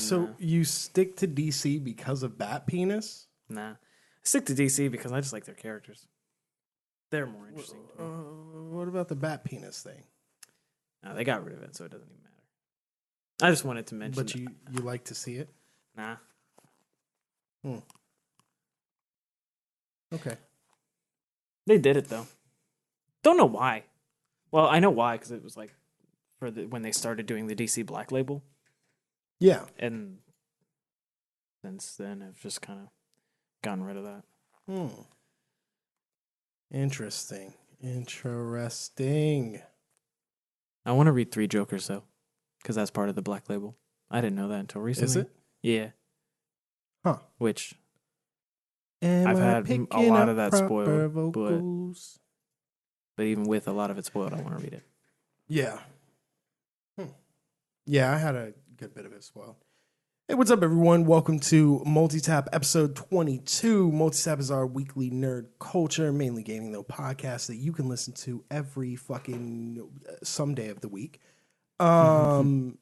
So you stick to DC because of Bat Penis? Nah. I stick to DC because I just like their characters. They're more interesting to me. What about the Bat Penis thing? No, they got rid of it, so it doesn't even matter. I just wanted to mention. But you like to see it? Nah. Okay. They did it though. Don't know why. Well, I know why because it was like when they started doing the DC Black Label. Yeah. And since then, I've just kind of gotten rid of that. Interesting. I want to read Three Jokers though, because that's part of the Black Label. I didn't know that until recently. Is it? Yeah. Huh. Which I've had a lot of that spoiled, but even with a lot of it spoiled, I want to read it. Yeah. Yeah, I had a good bit of it spoiled. Hey, what's up, everyone? Welcome to Multitap episode 22. Multitap is our weekly nerd culture, mainly gaming, though, podcast that you can listen to every fucking someday of the week. On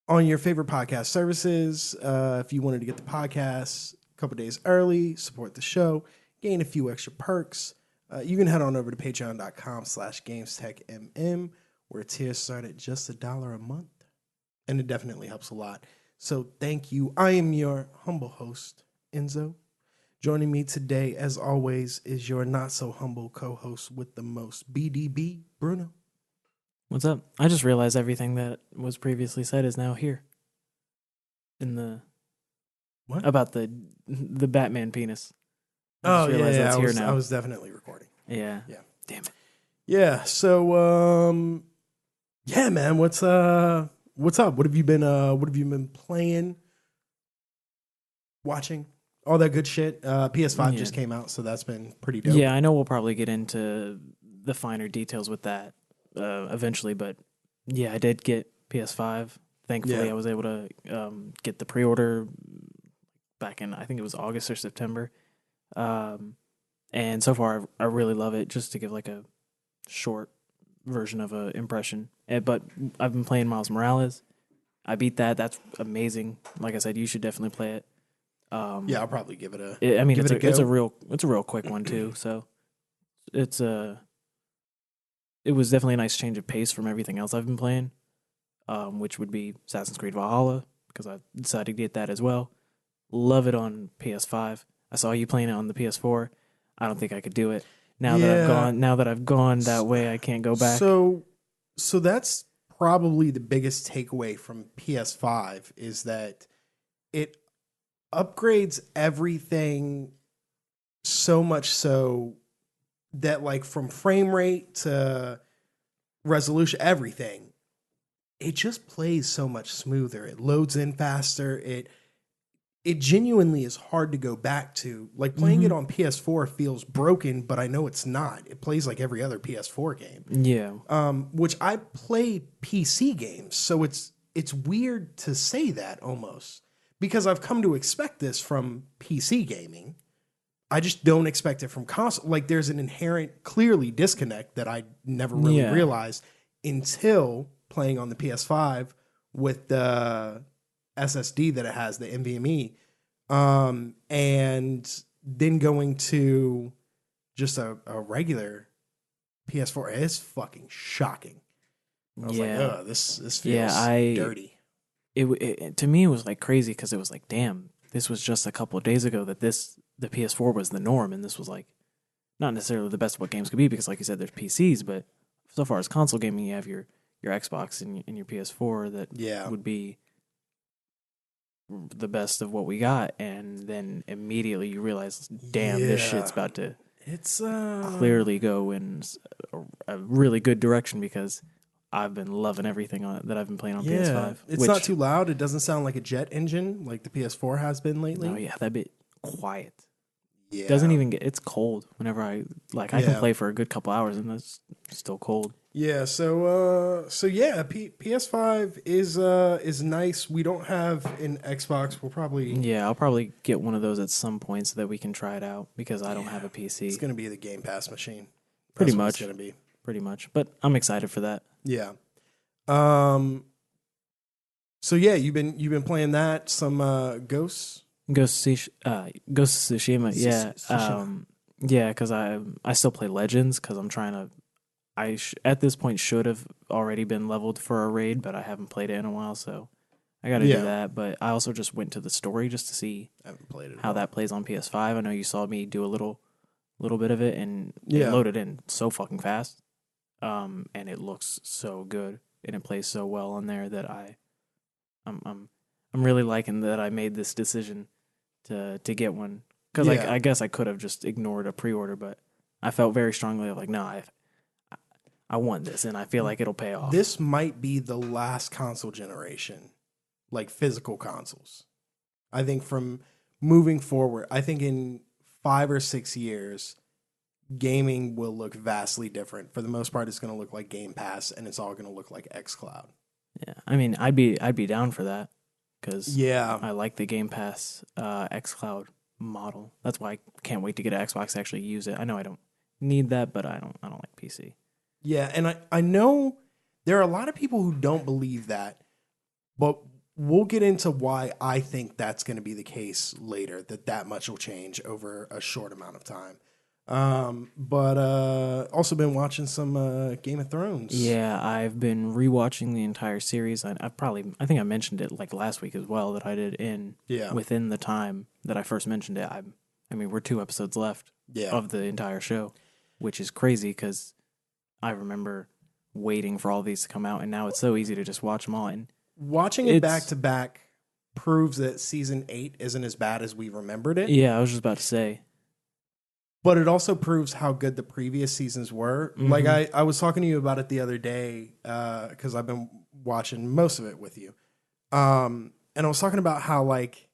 your favorite podcast services. If you wanted to get the podcast a couple days early, support the show, gain a few extra perks, you can head on over to patreon.com/GamesTechMM, where tiers start at just $1 a month. And it definitely helps a lot. So thank you. I am your humble host, Enzo. Joining me today, as always, is your not-so-humble co-host with the most, BDB, Bruno. What's up? I just realized everything that was previously said is now here. In the... What? About the Batman penis. I was definitely recording. Yeah. Yeah. Damn it. Yeah, so, yeah, man, what's up? What have you been playing? Watching? All that good shit. PS5 just came out, so that's been pretty dope. Yeah, I know we'll probably get into the finer details with that eventually, but yeah, I did get PS5. Thankfully, I was able to get the pre-order back in, I think it was August or September. And so far, I really love it, just to give like a short version of an impression. But I've been playing Miles Morales. I beat that. That's amazing. Like I said, you should definitely play it. Yeah, I'll probably give it a. It's a real quick one too. So it was definitely a nice change of pace from everything else I've been playing, which would be Assassin's Creed Valhalla, because I decided to get that as well. Love it on PS5. I saw you playing it on the PS4. I don't think I could do it. Now that I've gone that way, I can't go back. So that's probably the biggest takeaway from PS5 is that it upgrades everything so much so that, like, from frame rate to resolution, everything, it just plays so much smoother. It loads in faster. It genuinely is hard to go back to. Like, playing it on PS4 feels broken, but I know it's not. It plays like every other PS4 game. Yeah. Which I play PC games, so it's weird to say that almost, because I've come to expect this from PC gaming. I just don't expect it from console. Like, there's an inherent, clearly, disconnect that I never really realized until playing on the PS5 with the SSD that it has, the NVMe, and then going to just a regular PS4. It's fucking shocking. I was like, oh, this feels dirty. It to me, it was like crazy, because it was like, damn, this was just a couple of days ago that the PS4 was the norm, and this was like not necessarily the best of what games could be, because like you said, there's PCs, but so far as console gaming, you have your Xbox and your PS4 that would be the best of what we got, and then immediately you realize, damn, this shit's about to clearly go in a really good direction, because I've been loving everything that I've been playing on PS5. It's not too loud. It doesn't sound like a jet engine like the PS4 has been lately. Oh yeah, that bit quiet. Yeah, doesn't even get. It's cold whenever I can play for a good couple hours and it's still cold. Yeah, so PS5 is nice. We don't have an Xbox. We'll probably I'll probably get one of those at some point so that we can try it out, because I don't have a PC. It's gonna be the Game Pass machine. Pretty much. It's gonna be pretty much. But I'm excited for that. Yeah. So yeah, you've been playing that some Ghosts. Ghost of Tsushima. Yeah. Tsushima. Yeah, because I still play Legends because I'm trying to. At this point should have already been leveled for a raid, but I haven't played it in a while, so I got to do Yeah, that. But I also just went to the story just to see I haven't played it at how all. that plays on PS5. I know you saw me do a little bit of it, and it Yeah, loaded in so fucking fast. And it looks so good, and it plays so well on there that I'm I'm I'm really liking that I made this decision to get one because yeah. I guess I could have just ignored a pre-order, but I felt very strongly like no, I want this, and I feel like it'll pay off. This might be the last console generation, like physical consoles. I think from moving forward, I think in 5 or 6 years, gaming will look vastly different. For the most part, it's going to look like Game Pass, and it's all going to look like xCloud. Yeah, I mean, I'd be down for that because Yeah, I like the Game Pass XCloud model. That's why I can't wait to get an Xbox to actually use it. I know I don't need that, but I don't like PC. yeah, and I know there are a lot of people who don't believe that, but we'll get into why I think that's going to be the case later. That much will change over a short amount of time. But also been watching some Game of Thrones. Yeah, I've been rewatching the entire series. I think I mentioned it like last week as well that I did in Yeah, within the time that I first mentioned it. I mean, we're 2 episodes left yeah. of the entire show, which is crazy because I remember waiting for all these to come out, and now it's so easy to just watch them all. And Watching it back it's to back proves that season 8 isn't as bad as we remembered it. yeah, I was just about to say, But it also proves how good the previous seasons were. Like I was talking to you about it the other day because I've been watching most of it with you. And I was talking about how like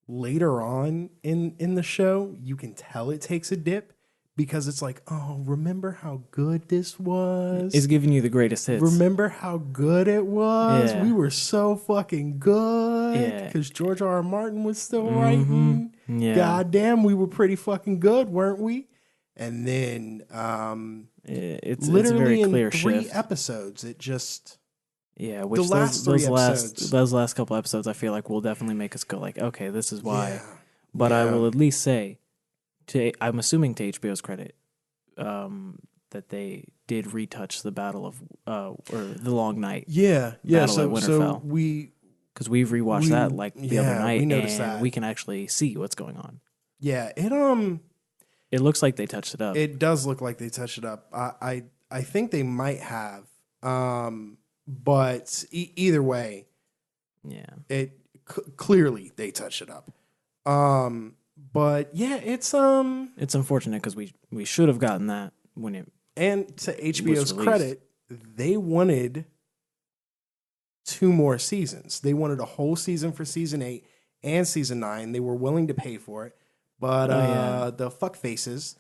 later on in the show you can tell it takes a dip because it's like, oh, remember how good this it's was? giving you the greatest hits. Remember how good it was? Yeah, We were so fucking good yeah, because George R. R. Martin was still mm-hmm, writing. yeah. God damn, we were pretty fucking good, weren't we? And then, It's a very literally in clear 3 shift. episodes, it just Yeah, the which last three episodes. those last couple episodes I feel like will definitely make us go like, okay, this is why. Yeah, But I yeah, will at least say I'm assuming to HBO's credit, that they did retouch the battle of or the Long Night yeah, yeah. battle at So Winterfell because we've rewatched that like the other we night noticed and we that. can actually see what's going on. Yeah, It looks like they touched it up. it does look like they touched it up. I think they might have. But either way, Yeah, it clearly they touched it up. But yeah, it's unfortunate because we should have gotten that when it and to was HBO's released. credit, they wanted 2 more seasons. They wanted a whole season for season 8 and season 9. They were willing to pay for it, but Oh yeah, the fuck faces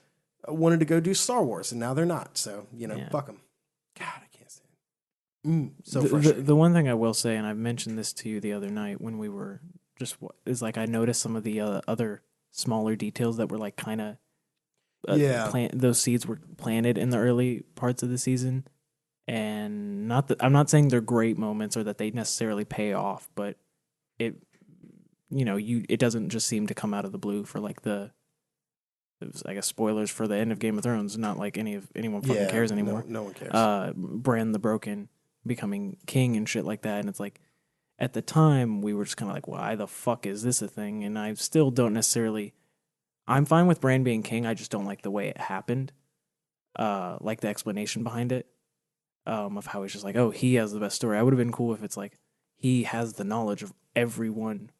wanted to go do Star Wars, and now they're not. So yeah. fuck them. God, I can't stand it. So The frustrating. the one thing I will say, and I mentioned this to you the other night when we were is like I noticed some of the other smaller details that were like kind of Yeah, plant those seeds were planted in the early parts of the season, and not that I'm not saying they're great moments or that they necessarily pay off, but it it doesn't just seem to come out of the blue for like it was, I guess spoilers for the end of Game of Thrones. Not like anyone fucking yeah. cares No, anymore. no one cares. Bran the Broken becoming king and shit like that, and it's like at the time we were just kind of like, why the fuck is this a thing? And I still don't necessarily. I'm fine with Bran being king. I just don't like the way it happened. Like the explanation behind it. Of how it's just like, oh, he has the best story. I would have been cool if it's like he has the knowledge of everyone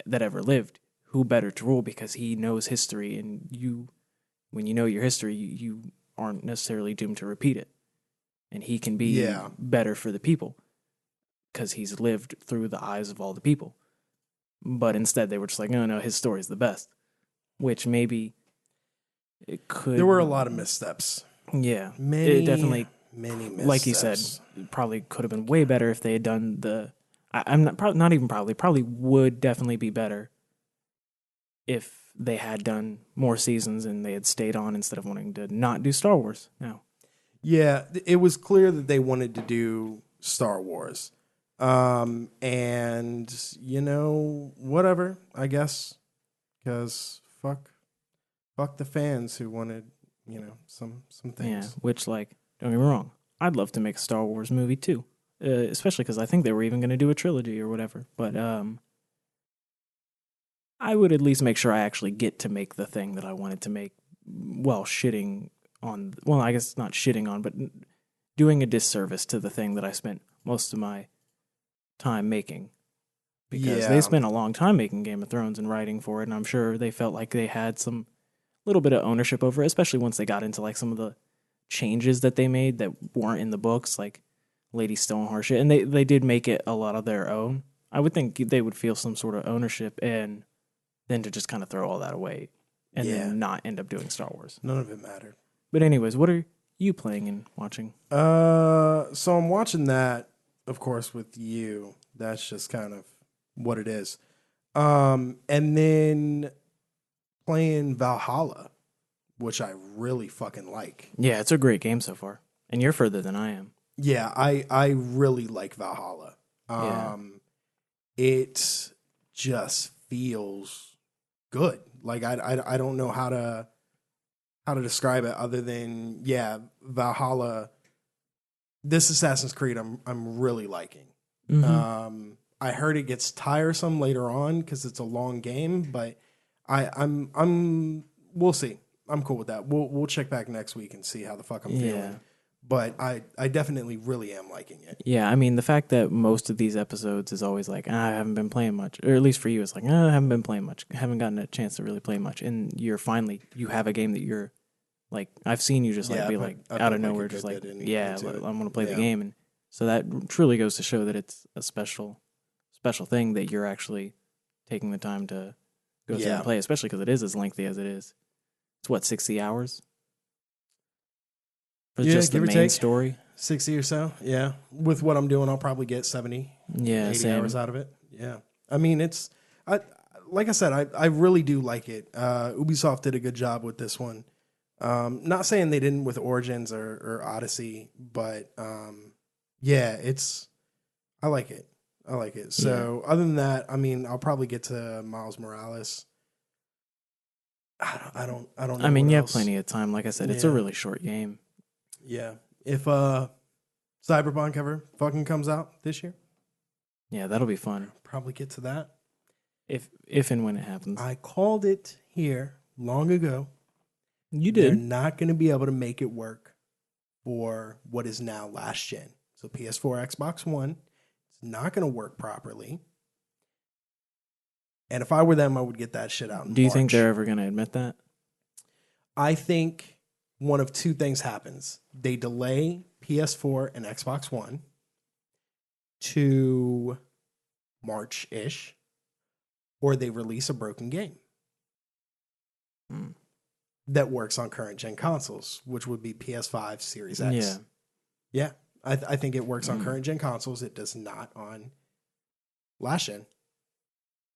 that ever lived. Who better to rule because he knows history, and when you know your history, you aren't necessarily doomed to repeat it, and he can be Yeah. better for the people because he's lived through the eyes of all the people. But instead, they were just like, no, his story's the best, which maybe it could. There were a lot of missteps. Yeah, Many, it definitely, many missteps. like you said, probably could have been way better if they had done the. I'm not even probably would definitely be better if they had done more seasons and they had stayed on instead of wanting to not do Star Wars. No. Yeah, it was clear that they wanted to do Star Wars. And whatever, I guess, because fuck the fans who wanted, some Yeah, things. which, like, don't get me wrong, I'd love to make a Star Wars movie too, especially because I think they were even going to do a trilogy or whatever. But I would at least make sure I actually get to make the thing that I wanted to make, while shitting on. Well, I guess not shitting on, but doing a disservice to the thing that I spent most of my time making. Because they Yeah, spent a long time making Game of Thrones and writing for it, and I'm sure they felt like they had some little bit of ownership over it, especially once they got into like some of the changes that they made that weren't in the books, like Lady Stoneheart shit, and they did make it a lot of their own. I would think they would feel some sort of ownership, and then to just kind of throw all that away and yeah. then not end up doing Star Wars. None of it mattered. But anyways, what are you playing and watching? So I'm watching that, of course, with you. That's just kind of what it is. And then playing Valhalla, which I really fucking like. Yeah, it's a great game so far, and you're further than I am. Yeah, I really like Valhalla. Yeah. It just feels good. Like I don't know how to describe it other than Valhalla. This Assassin's Creed I'm really liking. Mm-hmm. I heard it gets tiresome later on because it's a long game, but I'm we'll see. I'm cool with that. We'll check back next week and see how the fuck I'm Yeah. feeling. But I definitely really am liking it. Yeah, I mean, the fact that most of these episodes is always like, I haven't been playing much. Or at least for you, it's like, I haven't been playing much. I haven't gotten a chance to really play much. And you have a game that you're like, I've seen you just like Yeah, be I put- like I out put, of like, a nowhere, good just like, bit I'm into it. going to play the Yeah. game. And so that truly goes to show that it's a special thing that you're actually taking the time to go through Yeah. and play, especially because it is as lengthy as it is. It's what, 60 hours? For Yeah, just the give or main take. story? 60 or so. Yeah. With what I'm doing, I'll probably get 70, Yeah, 80 same. hours out of it. Yeah. I mean, I like I said, I really do like it. Ubisoft did a good job with this one. Not saying they didn't with Origins or Odyssey, but yeah, I like it. I like it. So other than that, I mean, I'll probably get to Miles Morales. I don't know I mean, what you have else. plenty of time. Like I said, it's a Yeah. really short game. Yeah. If Cyberpunk ever fucking comes out this year, Yeah, that'll be fun. probably get to that. If and when it happens. I called it here long ago. You They're did. not going to be able to make it work for what is now last gen. So PS4, Xbox One, it's not going to work properly. And if I were them, I would get that shit out in Do you March. think they're ever going to admit that? I think one of two things happens. They delay PS4 and Xbox One to March-ish, or they release a broken game that works on current gen consoles, which would be PS5, Series X. Yeah. Yeah, I think it works on current gen consoles. It does not on last gen.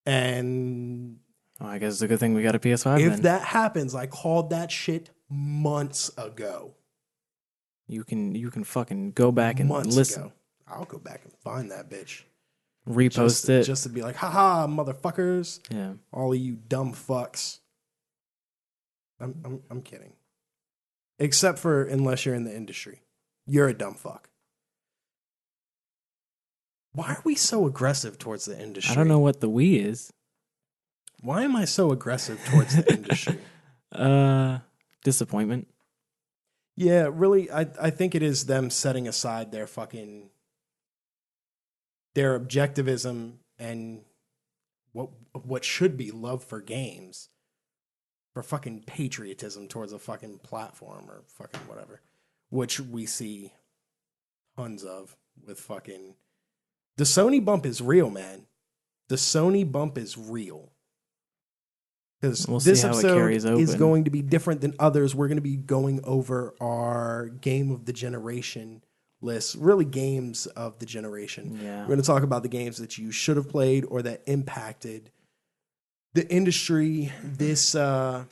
And Well, I guess it's a good thing we got a PS5 if then. that happens, I called that shit months ago. You can fucking go back and Months listen. ago. I'll go back and find that bitch. Repost it. Just to be like, haha, motherfuckers. Yeah. All of you dumb fucks. I'm kidding. Except for unless you're in the industry. You're a dumb fuck. Why are we so aggressive towards the industry? I don't know what the Wii is. Why am I so aggressive towards the industry? Disappointment. Yeah, really, I think it is them setting aside their objectivism and what should be love for games for fucking patriotism towards a fucking platform or fucking whatever, which we see tons of with fucking... The Sony bump is real, man. The Sony bump is real. Because We'll see this how it episode carries is open. going to be different than others. We're going to be going over our game of the generation list, really games of the generation. Yeah. We're going to talk about the games that you should have played or that impacted the industry this last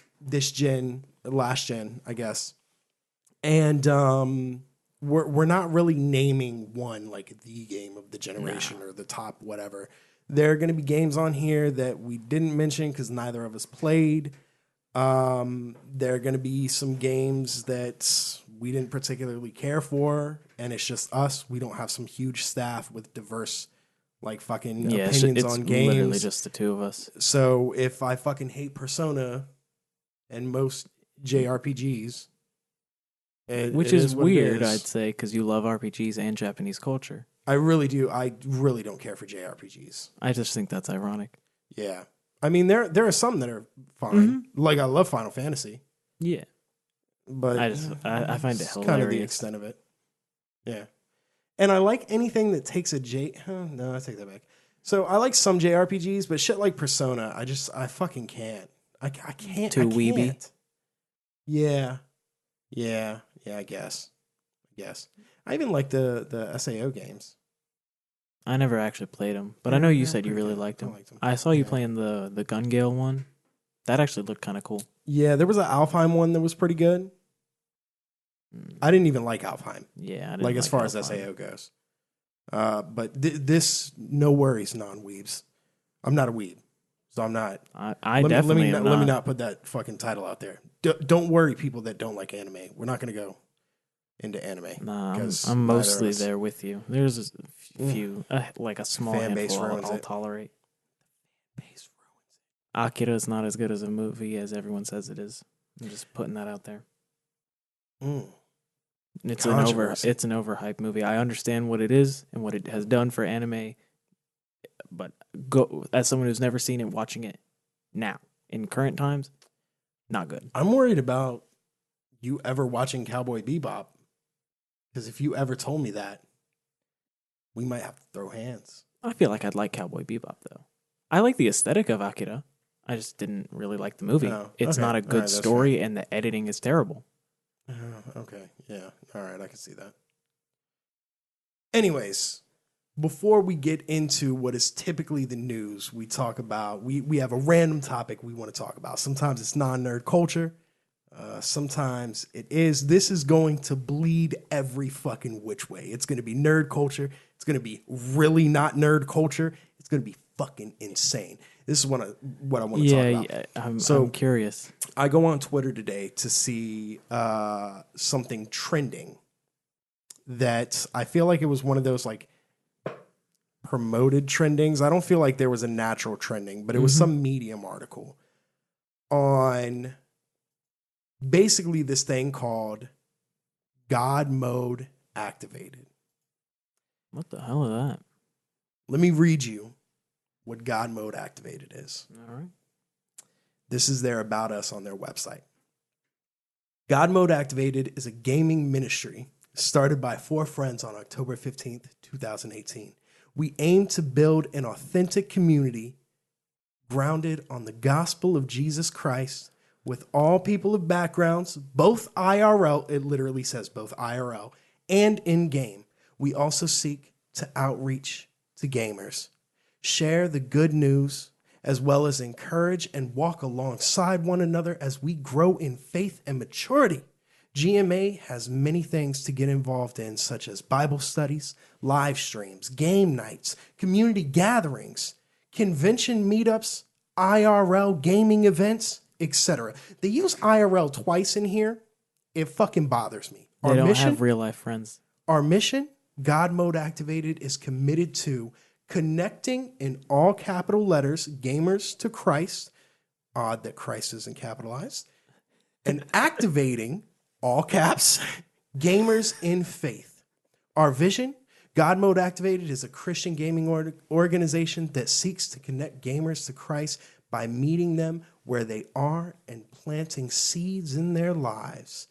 gen, I guess. And we're not really naming one like the game of the generation or the top whatever. There are going to be games on here that we didn't mention because neither of us played. There are going to be some games that we didn't particularly care for, and it's just us. We don't have some huge staff with diverse, like, fucking opinions on games. Literally just the two of us. So if I fucking hate Persona and most JRPGs, which is weird, I'd say, because you love RPGs and Japanese culture. I really do. I really don't care for JRPGs. I just think that's ironic. Yeah. I mean, there are some that are fine. Like, I love Final Fantasy. Yeah. But I find it hilarious. Kind of the extent of it. Yeah. And I like anything that takes a no, I take that back. So I like some JRPGs, but shit like Persona, I fucking can't. I can't. Too weeby. Yeah. Yeah, I guess. I even like the SAO games. I never actually played them, but I know you said you really liked them. I saw you playing the Gun Gale one. That actually looked kind of cool. Yeah, there was an Alfheim one that was pretty good. I didn't even like Alfheim. Yeah, I didn't like as far Alfheim. As SAO goes. But this, no worries, non-weebs. I'm not a weeb, so I'm not. Let me not put that fucking title out there. Don't worry, people that don't like anime. We're not going to go into anime. Nah, I'm mostly there with you. There's a few, like a small fan base handful I'll tolerate. Akira is not as good as a movie as everyone says it is. I'm just putting that out there. It's an overhyped movie. I understand what it is and what it has done for anime, but as someone who's never seen it, watching it now in current times, not good. I'm worried about you ever watching Cowboy Bebop, because if you ever told me that, we might have to throw hands. I feel like I'd like Cowboy Bebop though. I like the aesthetic of Akira. I just didn't really like the movie. Oh, it's not a good story, and the editing is terrible. Okay, yeah. All right, I can see that. Anyways, before we get into what is typically the news, we talk about, we have a random topic we want to talk about. Sometimes it's non-nerd culture. Sometimes it is. This is going to bleed every fucking which way. It's going to be nerd culture. It's going to be really not nerd culture. It's going to be fucking insane. This is what I want to talk about. Yeah, I'm curious. I go on Twitter today to see something trending that I feel like it was one of those like promoted trendings. I don't feel like there was a natural trending, but it was some Medium article on basically this thing called God Mode Activated. What the hell is that? Let me read you what God Mode Activated is. All right. This is their About Us on their website. God Mode Activated is a gaming ministry started by 4 friends on October 15th, 2018. We aim to build an authentic community grounded on the gospel of Jesus Christ with all people of backgrounds, both IRL, it literally says both IRL, and in-game. We also seek to outreach to gamers, share the good news, as well as encourage and walk alongside one another as we grow in faith and maturity. GMA has many things to get involved in, such as Bible studies, live streams, game nights, community gatherings, convention meetups, IRL gaming events, etc. They use IRL twice in here. It fucking bothers me. They don't have real life friends. Our mission, God Mode Activated, is committed to connecting, in all capital letters, gamers to Christ. Odd that Christ isn't capitalized. And activating, all caps, gamers in faith. Our vision, God Mode Activated, is a Christian gaming organization that seeks to connect gamers to Christ by meeting them where they are and planting seeds in their lives.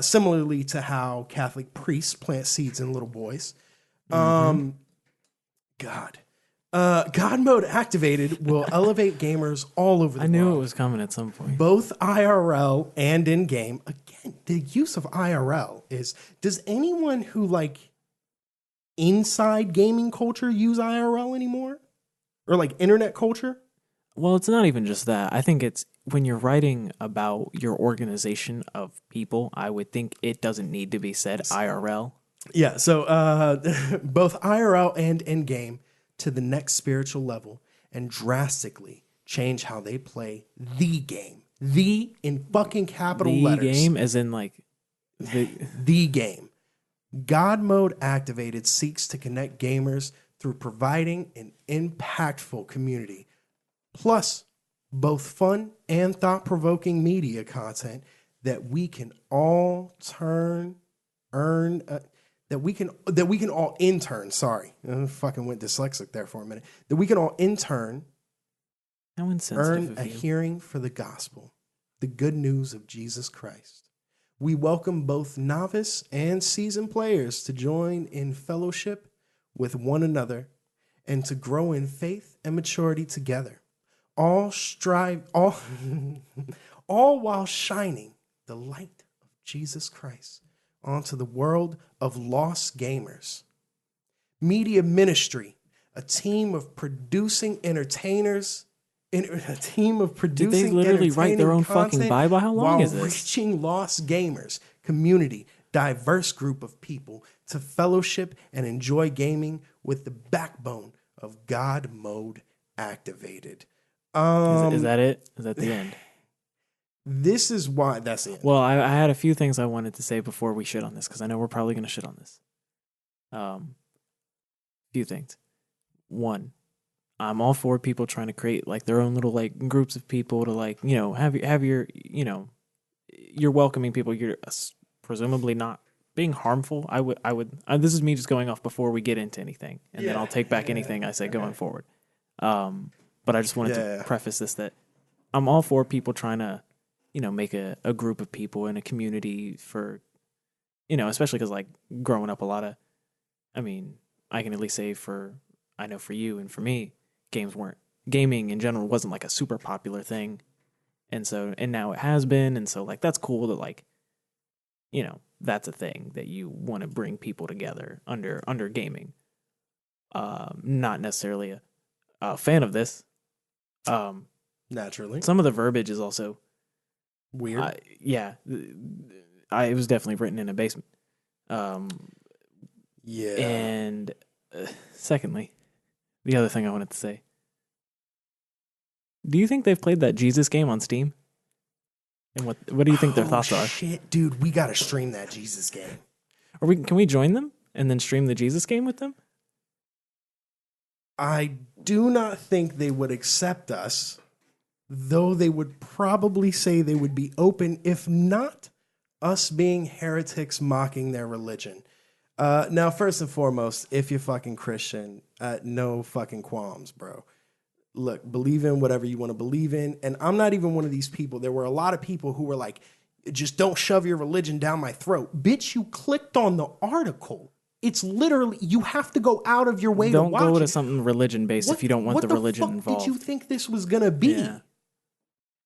Similarly to how Catholic priests plant seeds in little boys. God Mode Activated will elevate gamers all over the world. I knew it was coming at some point. Both IRL and in-game. Again, the use of IRL is, does anyone who like inside gaming culture use IRL anymore? Or like internet culture? Well, it's not even just that. I think it's when you're writing about your organization of people, I would think it doesn't need to be said IRL. Yeah, so both IRL and in game to the next spiritual level and drastically change how they play the game. The in fucking capital The letters. game, as in like the The game. God Mode Activated seeks to connect gamers through providing an impactful community, plus both fun and thought-provoking media content that we can all earn that we can all intern. Sorry, I fucking went dyslexic there for a minute. That we can all intern how earn insensitive a of you. hearing for the gospel, the good news of Jesus Christ. We welcome both novice and seasoned players to join in fellowship with one another and to grow in faith and maturity together. All strive all all while shining the light of Jesus Christ onto the world of lost gamers. Media Ministry, a team of producing entertainers, a team of Did they producing literally write their entertaining own fucking content Bible? How long while is this? reaching lost gamers, community, diverse group of people to fellowship and enjoy gaming with the backbone of God Mode Activated. Is that it? Is that the end? This is why that's it. Well, I had a few things I wanted to say before we shit on this because I know we're probably going to shit on this. Few things. One, I'm all for people trying to create like their own little like groups of people to like have your you're welcoming people. You're presumably not being harmful. I would. This is me just going off before we get into anything, and then I'll take back anything I say going forward. But I just wanted to preface this that I'm all for people trying to make a group of people in a community for especially because like growing up I can at least say I know for you and for me, gaming in general wasn't like a super popular thing. And now it has been. And so like, that's cool that like, that's a thing that you want to bring people together under gaming. Not necessarily a fan of this. Naturally. Some of the verbiage is also weird. It was definitely written in a basement. Yeah. And secondly, the other thing I wanted to say. Do you think they've played that Jesus game on Steam? And what do you think their thoughts are? Shit, dude, we gotta stream that Jesus game. Can we join them and then stream the Jesus game with them? I do not think they would accept us, though they would probably say they would be open, if not us being heretics mocking their religion. Now, first and foremost, if you're fucking Christian, no fucking qualms, bro. Look, believe in whatever you want to believe in. And I'm not even one of these people. There were a lot of people who were like, just don't shove your religion down my throat. Bitch, you clicked on the article. It's literally, you have to go out of your way to watch it. Don't go to something religion-based if you don't want the religion involved. What did you think this was going to be? Yeah.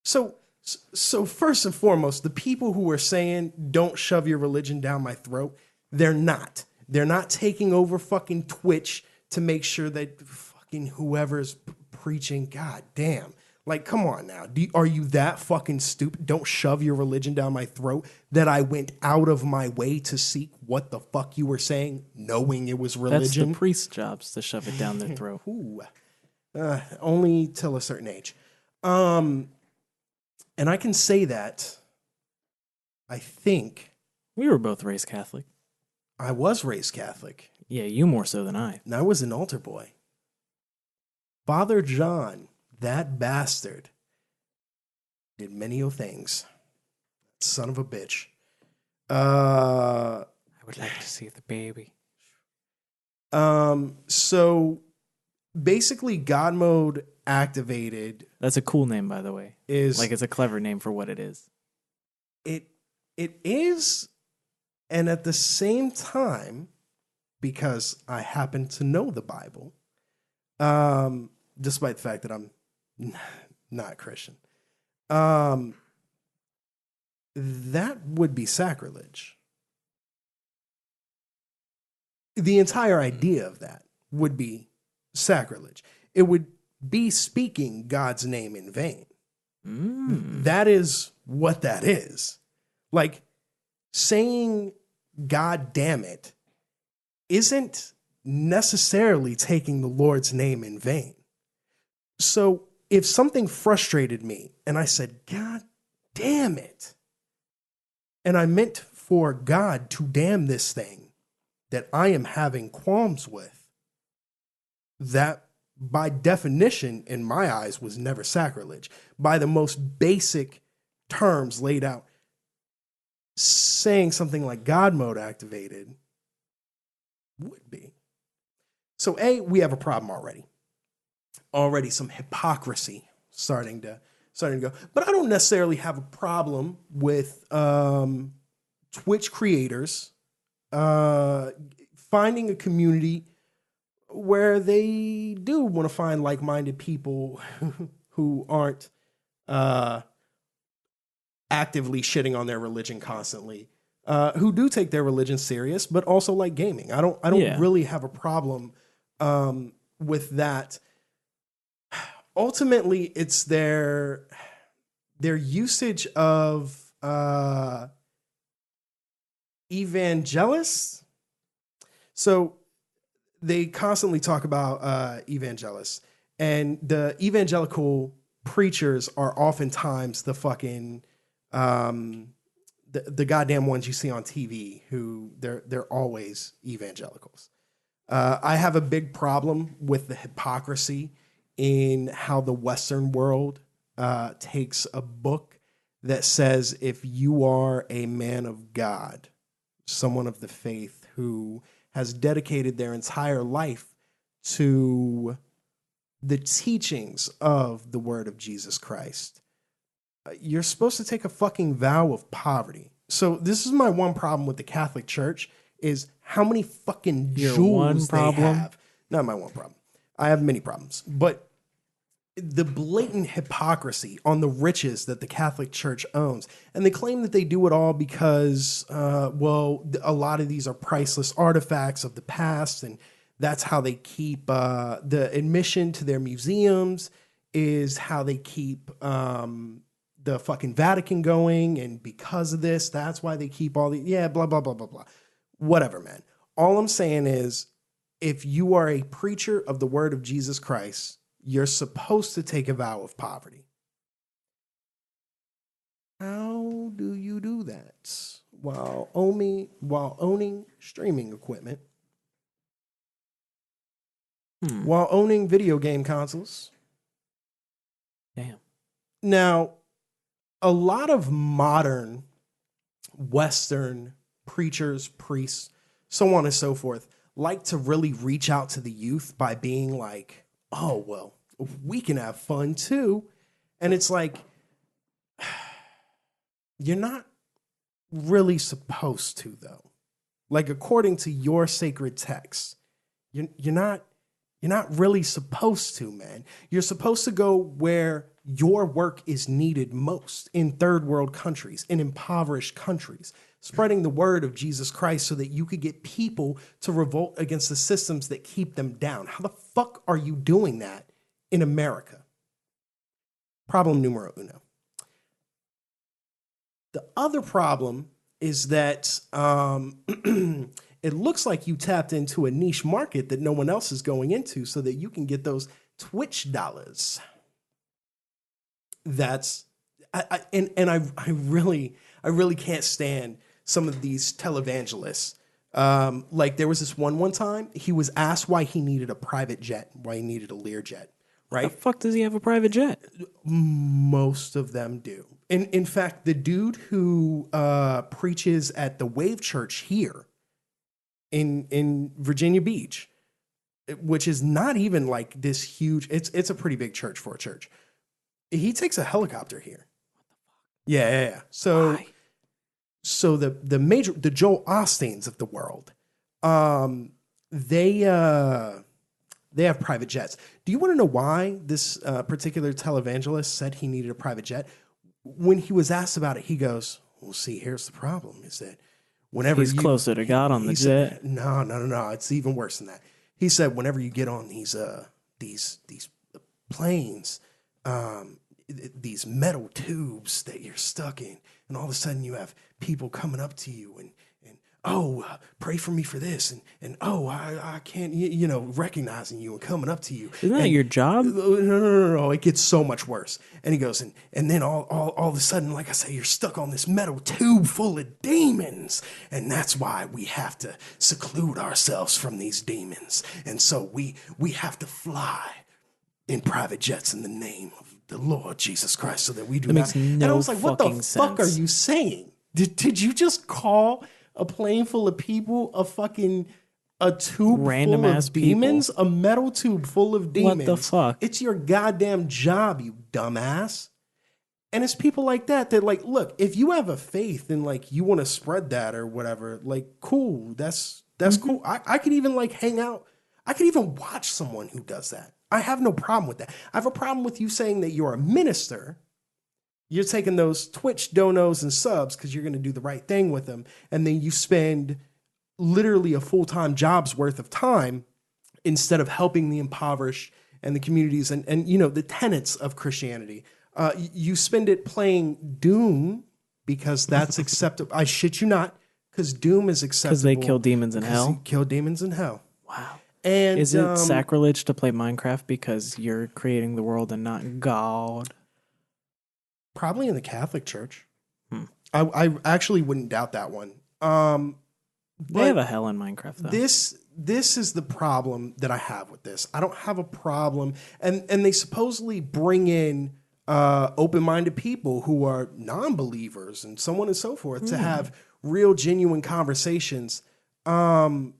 So first and foremost, the people who are saying don't shove your religion down my throat, they're not. They're not taking over fucking Twitch to make sure that fucking whoever's preaching, god damn. Like, come on now. Are you that fucking stupid? Don't shove your religion down my throat that I went out of my way to seek what the fuck you were saying, knowing it was religion. That's the priest's jobs to shove it down their throat. Ooh. Only till a certain age. And I can say that I think we were both raised Catholic. I was raised Catholic. Yeah, you more so than I. And I was an altar boy. Father John, that bastard, did many things. Son of a bitch. I would like to see the baby. So basically, God Mode Activated. That's a cool name, by the way. Is like it's a clever name for what it is. It is, and at the same time, because I happen to know the Bible, despite the fact that I'm not Christian, that would be sacrilege. The entire idea of that would be sacrilege. It would be speaking God's name in vain. That is what that is. Like saying, God damn it, isn't necessarily taking the Lord's name in vain. So if something frustrated me and I said, God damn it, and I meant for God to damn this thing that I am having qualms with, that by definition, in my eyes, was never sacrilege. By the most basic terms laid out, saying something like God mode activated would be. So A, we have a problem already. Already some hypocrisy starting to go. But I don't necessarily have a problem with Twitch creators finding a community where they do want to find like-minded people who aren't actively shitting on their religion constantly, who do take their religion serious, but also like gaming. I don't really have a problem with that. Ultimately, it's their usage of evangelists. So they constantly talk about evangelists, and the evangelical preachers are oftentimes the fucking the goddamn ones you see on TV who they're always evangelicals. I have a big problem with the hypocrisy in how the Western world takes a book that says if you are a man of God, someone of the faith who has dedicated their entire life to the teachings of the word of Jesus Christ, you're supposed to take a fucking vow of poverty. So this is my one problem with the Catholic Church is how many fucking jewels they have. Not my one problem. I have many problems. But the blatant hypocrisy on the riches that the Catholic Church owns. And they claim that they do it all because, a lot of these are priceless artifacts of the past, and that's how they keep the admission to their museums is how they keep the fucking Vatican going. And because of this, that's why they keep all the, blah, blah, blah, blah, blah. Whatever, man. All I'm saying is if you are a preacher of the word of Jesus Christ, you're supposed to take a vow of poverty. How do you do that while owning streaming equipment, while owning video game consoles? Damn. Now, a lot of modern Western preachers, priests, so on and so forth, like to really reach out to the youth by being like, oh, well, we can have fun too. And it's like, you're not really supposed to, though. Like, according to your sacred text, you're not really supposed to, man. You're supposed to go where your work is needed most, in third world countries, in impoverished countries, spreading the word of Jesus Christ so that you could get people to revolt against the systems that keep them down. How the fuck are you doing that in America? Problem numero uno. The other problem is that it looks like you tapped into a niche market that no one else is going into so that you can get those Twitch dollars. That's I really can't stand some of these televangelists. Like there was this one time he was asked why he needed a private jet, why he needed a Learjet, right? How the fuck does he have a private jet? Most of them do. In fact, the dude who preaches at the Wave Church here in Virginia Beach, which is not even like this huge, it's a pretty big church for a church. He takes a helicopter here. Yeah. So, Why? so the Joel Osteens of the world, they have private jets. Do you want to know why this particular televangelist said he needed a private jet? When he was asked about it, he goes, "Well, see, here's the problem: is that whenever He's closer to God on the jet." No, it's even worse than that. He said, whenever you get on these planes, these metal tubes that you're stuck in, and all of a sudden you have people coming up to you and oh, pray for me for this, and oh, I can't, recognizing you and coming up to you. Isn't that And your job? No. It gets so much worse. And he goes, and then all of a sudden, like I say, you're stuck on this metal tube full of demons. And that's why we have to seclude ourselves from these demons. And so we have to fly in private jets in the name of the Lord Jesus Christ so that we do That not. makes no and I was like, what the fucking fuck are sense. you saying? Did you just call a plane full of people a tube Random full ass of demons? A metal tube full of demons. What the fuck? It's your goddamn job, you dumbass. And it's people like that like, look, if you have a faith and like you want to spread that or whatever, like, cool. That's cool. I could even like hang out. I could even watch someone who does that. I have no problem with that. I have a problem with you saying that you're a minister. You're taking those Twitch donos and subs because you're going to do the right thing with them. And then you spend literally a full-time job's worth of time instead of helping the impoverished and the communities and the tenets of Christianity. You spend it playing Doom because that's acceptable. I shit you not, because Doom is acceptable. Because they kill demons in hell? Kill demons in hell. Wow. And is it sacrilege to play Minecraft because you're creating the world and not God? Probably in the Catholic Church. I actually wouldn't doubt that one. They have a hell in Minecraft, though. This is the problem that I have with this. I don't have a problem. And they supposedly bring in open-minded people who are non-believers and so on and so forth to have real, genuine conversations. And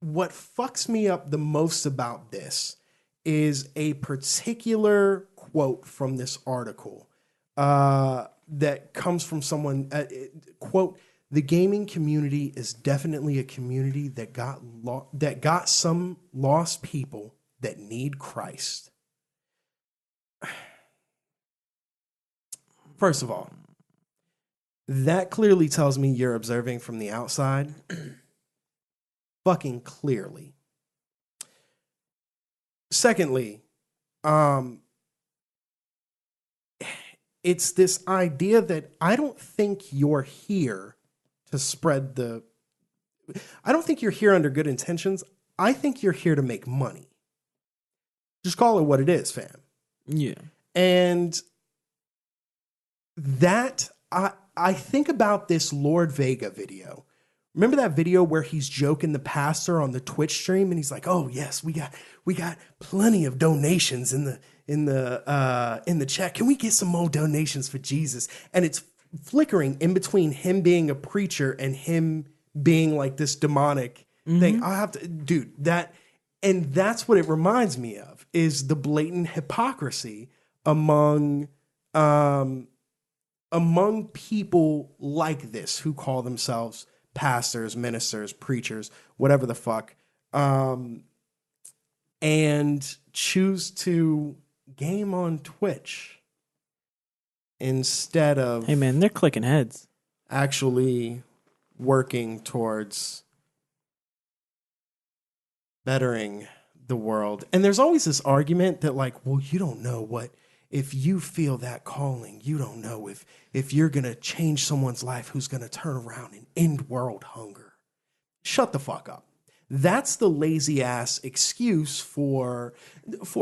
what fucks me up the most about this is a particular quote from this article that comes from someone, quote, "The gaming community is definitely a community that got some lost people that need Christ." First of all, that clearly tells me you're observing from the outside. Fucking clearly. Secondly, it's this idea that I don't think you're here to spread I don't think you're here under good intentions. I think you're here to make money. Just call it what it is, fam. Yeah. And that, I think about this Lord Vega video. Remember that video where he's joking the pastor on the Twitch stream and he's like, "Oh yes, we got plenty of donations in the chat. Can we get some more donations for Jesus?" And it's flickering in between him being a preacher and him being like this demonic thing. I have to, dude, and that's what it reminds me of, is the blatant hypocrisy among people like this who call themselves pastors, ministers, preachers, whatever the fuck, and choose to game on Twitch instead of, hey man, they're clicking heads, actually working towards bettering the world. And there's always this argument that like, well, you don't know what, if you feel that calling, you don't know if you're going to change someone's life who's going to turn around and end world hunger. Shut the fuck up. That's the lazy ass excuse for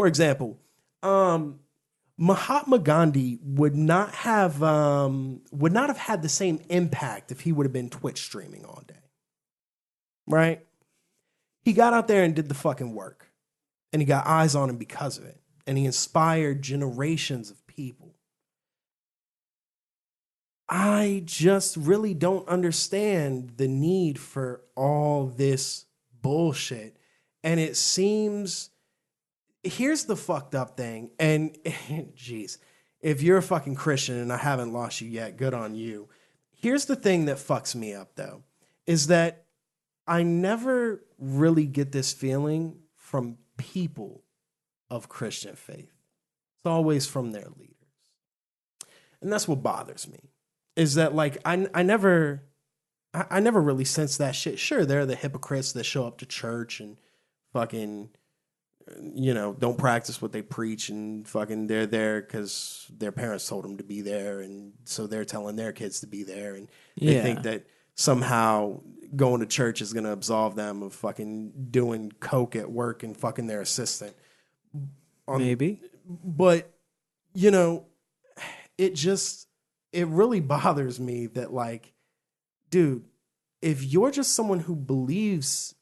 example, Mahatma Gandhi would not have had the same impact if he would have been Twitch streaming all day. Right? He got out there and did the fucking work. And he got eyes on him because of it. And he inspired generations of people. I just really don't understand the need for all this bullshit. And it seems, here's the fucked up thing. And geez, if you're a fucking Christian and I haven't lost you yet, good on you. Here's the thing that fucks me up though, is that I never really get this feeling from people of Christian faith. It's always from their leaders. And that's what bothers me, is that like I never really sense that shit. Sure, there are the hypocrites that show up to church and fucking, don't practice what they preach, and fucking they're there because their parents told them to be there, and so they're telling their kids to be there, and they think that somehow going to church is going to absolve them of fucking doing coke at work and fucking their assistant. Maybe. But, you know, it really bothers me that, like, dude, if you're just someone who believes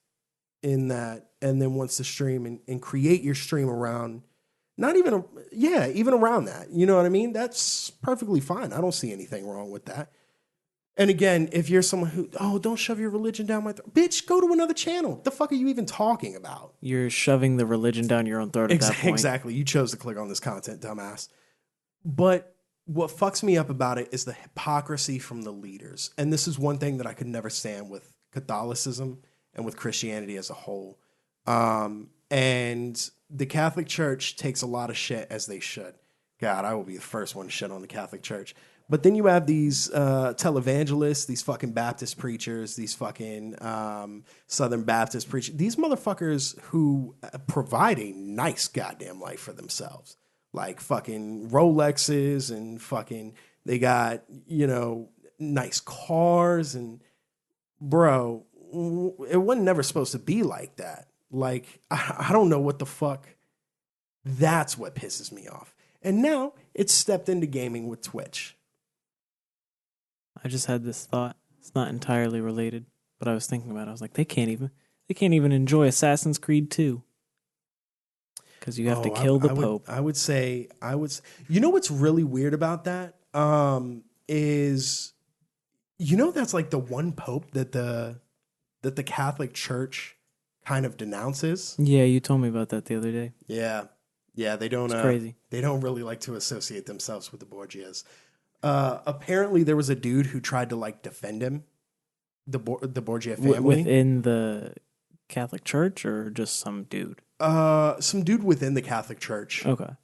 in that and then wants to stream and create your stream around, even around that, you know what I mean? That's perfectly fine. I don't see anything wrong with that. And again, if you're someone who, don't shove your religion down my throat. Bitch, go to another channel. What the fuck are you even talking about? You're shoving the religion down your own throat at that point. Exactly. You chose to click on this content, dumbass. But what fucks me up about it is the hypocrisy from the leaders. And this is one thing that I could never stand with Catholicism and with Christianity as a whole. And the Catholic Church takes a lot of shit, as they should. God, I will be the first one to shit on the Catholic Church. But then you have these televangelists, these fucking Baptist preachers, these fucking Southern Baptist preachers, these motherfuckers who provide a nice goddamn life for themselves. Like fucking Rolexes and fucking, they got, nice cars. And bro, it wasn't never supposed to be like that. Like, I don't know what the fuck. That's what pisses me off. And now it's stepped into gaming with Twitch. I just had this thought. It's not entirely related, but I was thinking about it. I was like, they can't even enjoy Assassin's Creed 2. Because you have to kill the Pope. I would say, you know what's really weird about that? Is, that's like the one Pope that the Catholic Church kind of denounces. Yeah, you told me about that the other day. Yeah, they don't. It's crazy. They don't really like to associate themselves with the Borgias. Apparently, there was a dude who tried to like defend him, the Borgia family within the Catholic Church, or just some dude. Some dude within the Catholic Church. Okay.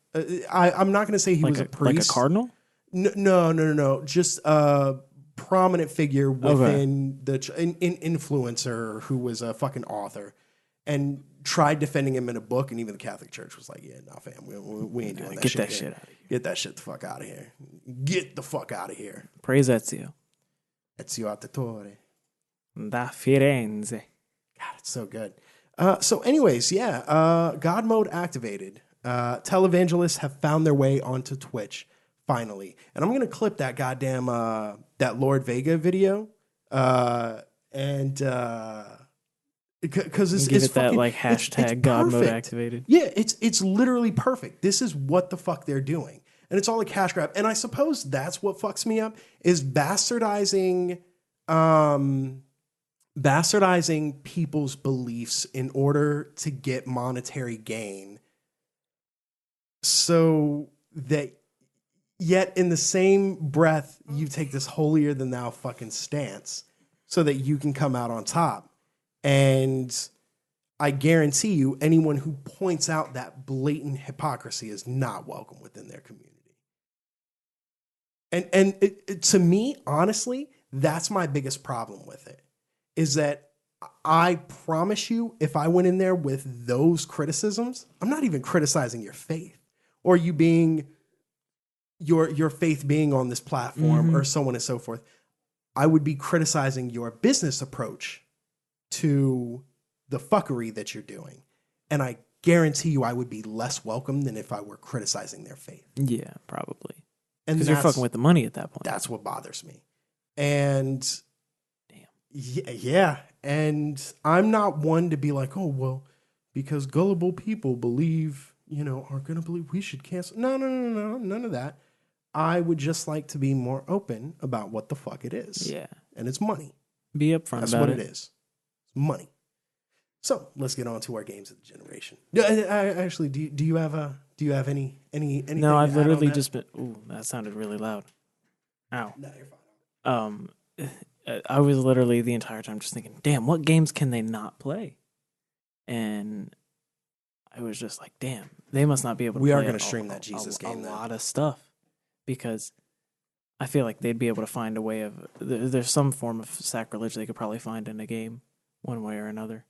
I'm not going to say he was a priest, like a cardinal. No. Just a prominent figure within an influencer who was a fucking author, and tried defending him in a book, and even the Catholic Church was like, "Yeah, nah, fam, we ain't doing that. Get that shit out of here. Get that shit the fuck out of here. Get the fuck out of here." Praise Ezio. Ezio Auditore. Da Firenze. God, it's so good. So anyways, God mode activated. Televangelists have found their way onto Twitch, finally. And I'm going to clip that goddamn, that Lord Vega video. Because it's fucking, that like hashtag it's God mode activated. Yeah, it's literally perfect. This is what the fuck they're doing. And it's all a cash grab. And I suppose that's what fucks me up, is bastardizing people's beliefs in order to get monetary gain, so that yet in the same breath you take this holier than thou fucking stance so that you can come out on top. And I guarantee you, anyone who points out that blatant hypocrisy is not welcome within their community. And to me, honestly, that's my biggest problem with it. Is that I promise you, if I went in there with those criticisms, I'm not even criticizing your faith or you being your faith being on this platform or so on and so forth. I would be criticizing your business approach to the fuckery that you're doing. And I guarantee you I would be less welcome than if I were criticizing their faith. Yeah, probably. Because you're fucking with the money at that point. That's what bothers me. And yeah. And I'm not one to be like, oh, well, because gullible people believe, are going to believe we should cancel. No, none of that. I would just like to be more open about what the fuck it is. Yeah. And it's money. Be upfront about it. That's what it is. It's money. So let's get on to our games of the generation. Actually, do you have any? No, I've literally just been. Ooh, that sounded really loud. Ow. No, you're fine. I was literally the entire time just thinking, damn, what games can they not play? And I was just like, damn, they must not be able to play. We are going to stream that Jesus game. A lot of stuff, because I feel like they'd be able to find a way of. There's some form of sacrilege they could probably find in a game, one way or another.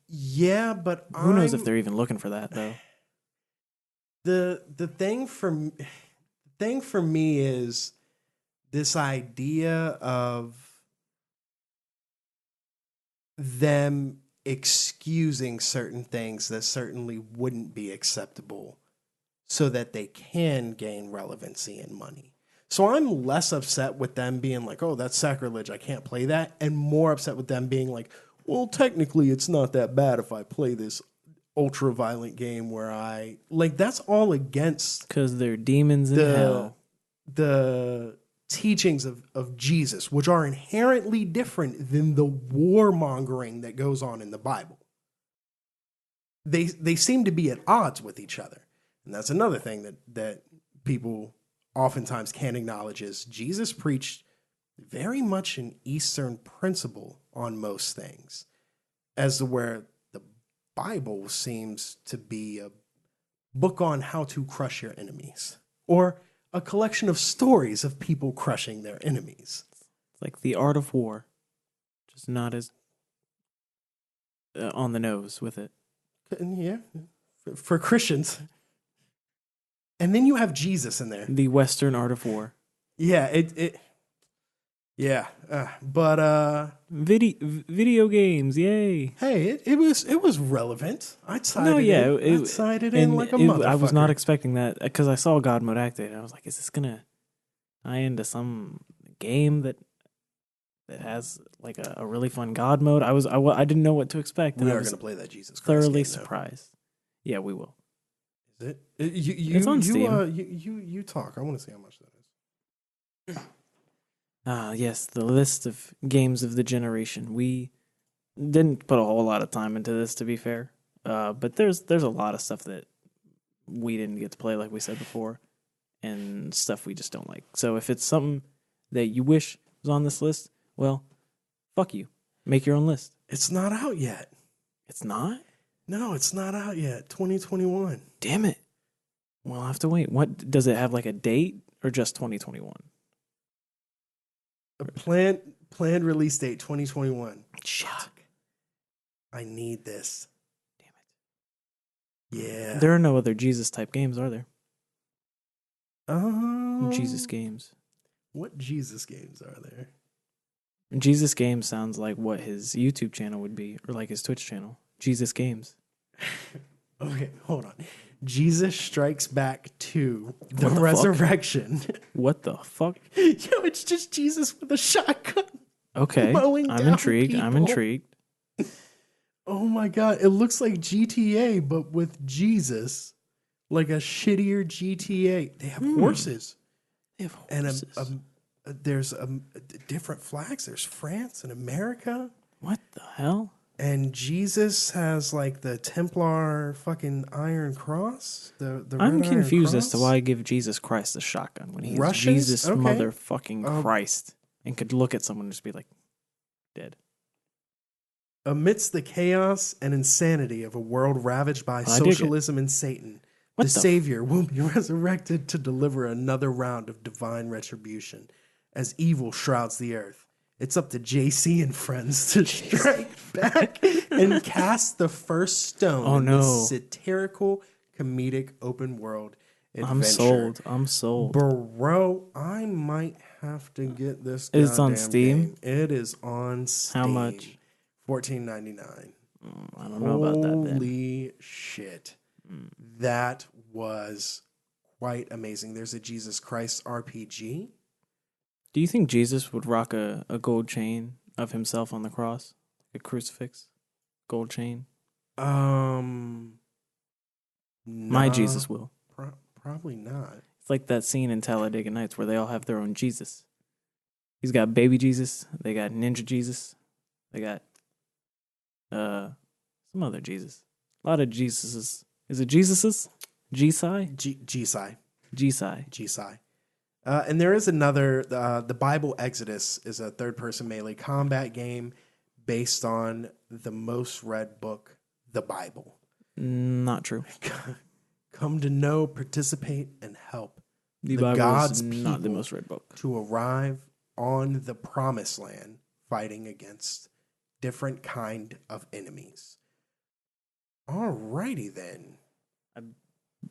Yeah, but who knows if they're even looking for that though. The thing for me is this idea of them excusing certain things that certainly wouldn't be acceptable so that they can gain relevancy and money. So I'm less upset with them being like, oh, that's sacrilege, I can't play that, and more upset with them being like, well, technically it's not that bad if I play this ultra violent game where I like that's all against Because they're demons in hell. the teachings of Jesus, which are inherently different than the warmongering that goes on in the Bible. They seem to be at odds with each other. And that's another thing that people oftentimes can't acknowledge is Jesus preached very much an Eastern principle on most things, as to where the Bible seems to be a book on how to crush your enemies, or a collection of stories of people crushing their enemies. It's like the art of war, just not as on the nose with it. Yeah, for Christians. And then you have Jesus in there. The Western art of war. Yeah, but Video games, yay! hey, it was relevant. I'd cited I'd cited in like a motherfucker. I was not expecting that because I saw God Mode activated. I was like, is this gonna tie into some game that has like a really fun God Mode? I didn't know what to expect. We are going to play that Jesus Christ thoroughly game, surprised. Yeah, we will. Is it? It's on Steam. You talk. I want to see how much that is. Yes, the list of games of the generation. We didn't put a whole lot of time into this, to be fair. But there's a lot of stuff that we didn't get to play, like we said before, and stuff we just don't like. So if it's something that you wish was on this list, well, fuck you. Make your own list. It's not out yet. It's not? No, it's not out yet. 2021. Damn it. We'll have to wait. What does it have, like a date or just 2021? A planned release date 2021. Shit. Fuck. I need this. Damn it. Yeah. There are no other Jesus type games, are there? Oh. Jesus games. What Jesus games are there? Jesus Games sounds like what his YouTube channel would be, or like his Twitch channel. Jesus Games. Okay, hold on. Jesus Strikes Back 2, The What the Resurrection. What the fuck? Yo, it's just Jesus with a shotgun. Okay, Mowing I'm down intrigued. people. I'm intrigued. Oh my god, it looks like GTA, but with Jesus. Like a shittier GTA. They have horses. They have And horses. there's different flags. There's France and America. What the hell? And Jesus has like the Templar fucking Iron Cross. The I'm red iron confused as cross. to why I give Jesus Christ a shotgun when he's Russians? Jesus Okay. motherfucking Christ and could look at someone and just be like, dead. Amidst the chaos and insanity of a world ravaged by I dig it. socialism and Satan, What the the Savior will be resurrected to deliver another round of divine retribution as evil shrouds the earth. It's up to JC and friends to strike back and cast the first stone Oh, in no. this satirical, comedic, open world adventure. I'm sold. Bro, I might have to get this. It's on goddamn Steam? game. It is on Steam. How much? $14.99. I don't know about that then. Holy shit. That was quite amazing. There's a Jesus Christ RPG. Do you think Jesus would rock a gold chain of himself on the cross? A crucifix? Gold chain? My Nah, Jesus will. Probably not. It's like that scene in Talladega Nights where they all have their own Jesus. He's got baby Jesus. They got ninja Jesus. They got some other Jesus. A lot of Jesuses. Is it Jesuses? G-Sai? G-Sai. G-Sai. G-Sai. And there is another, the Bible Exodus is a third-person melee combat game based on the most read book, the Bible. Not true. Come to know, participate, and help The the Bible God's is not the people most read book. to arrive on the promised land, fighting against different kind of enemies. Alrighty then.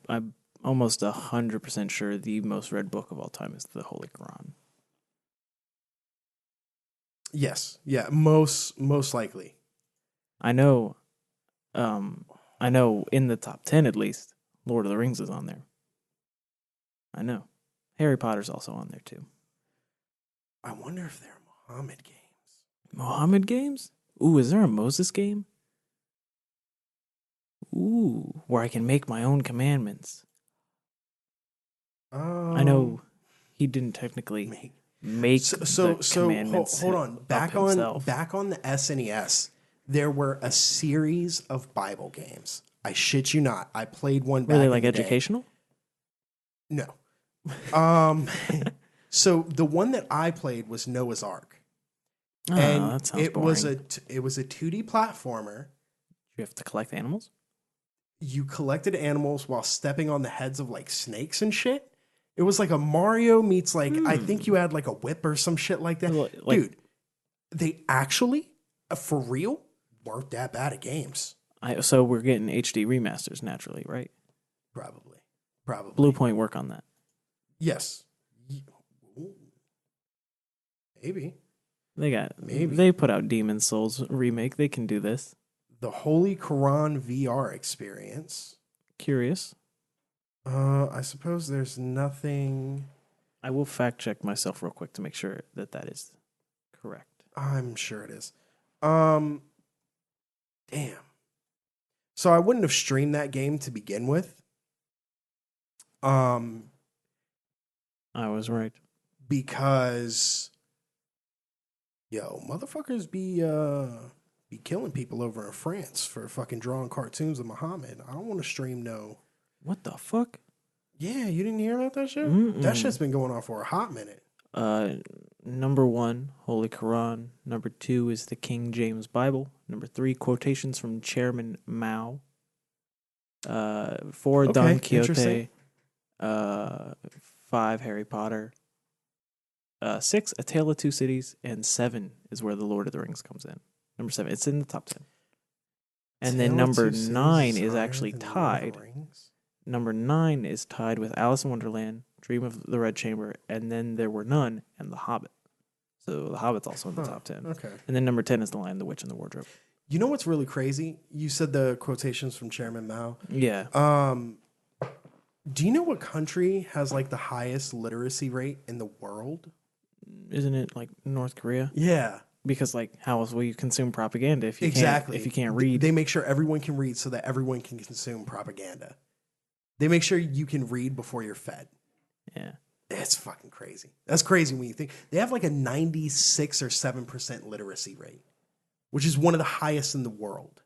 I'm almost 100% sure the most read book of all time is the Holy Quran. Yes, yeah, most likely. I know, I know in the top 10 at least, Lord of the Rings is on there. I know. Harry Potter's also on there too. I wonder if they're Muhammad games. Muhammad games? Ooh, is there a Moses game? Ooh, where I can make my own commandments. I know he didn't technically make the commandments hold on. up himself. Back on the SNES, there were a series of Bible games. I shit you not. I played one back Were they in like the day. educational? No. So the one that I played was Noah's Ark. Oh, And that sounds it boring. was a 2D platformer. You have to collect animals? You collected animals while stepping on the heads of like snakes and shit. It was like a Mario meets like I think you had like a whip or some shit like that. Like- Dude, they actually, for real, weren't that bad at games. So we're getting HD remasters naturally, right? Probably. Blue Point work on that. Yes. Ooh. Maybe. They put out Demon Souls remake. They can do this. The Holy Quran VR experience. Curious. I suppose there's nothing. I will fact check myself real quick to make sure that is correct. I'm sure it is. Damn. So I wouldn't have streamed that game to begin with. I was right. Because motherfuckers be killing people over in France for fucking drawing cartoons of Muhammad. I don't want to stream no. What the fuck? Yeah, you didn't hear about that shit? Mm-mm. That shit's been going on for a hot minute. Number 1, Holy Quran. Number 2 is the King James Bible. Number 3, quotations from Chairman Mao. 4, Don Quixote. 5, Harry Potter. 6, A Tale of Two Cities. And 7 is where the Lord of the Rings comes in. Number 7. It's in the top 10. And then number 9 is actually tied. Number 9 is tied with Alice in Wonderland, Dream of the Red Chamber, and then There Were None, and The Hobbit. So The Hobbit's also in the top 10. Okay. And then number 10 is The Lion, the Witch, and the Wardrobe. You know what's really crazy? You said the quotations from Chairman Mao. Yeah. Do you know what country has like the highest literacy rate in the world? Isn't it like North Korea? Yeah. Because like how else will you consume propaganda if you can't read? They make sure everyone can read so that everyone can consume propaganda. They make sure you can read before you're fed. Yeah. It's fucking crazy. That's crazy when you think. They have like a 96 or 7% literacy rate, which is one of the highest in the world.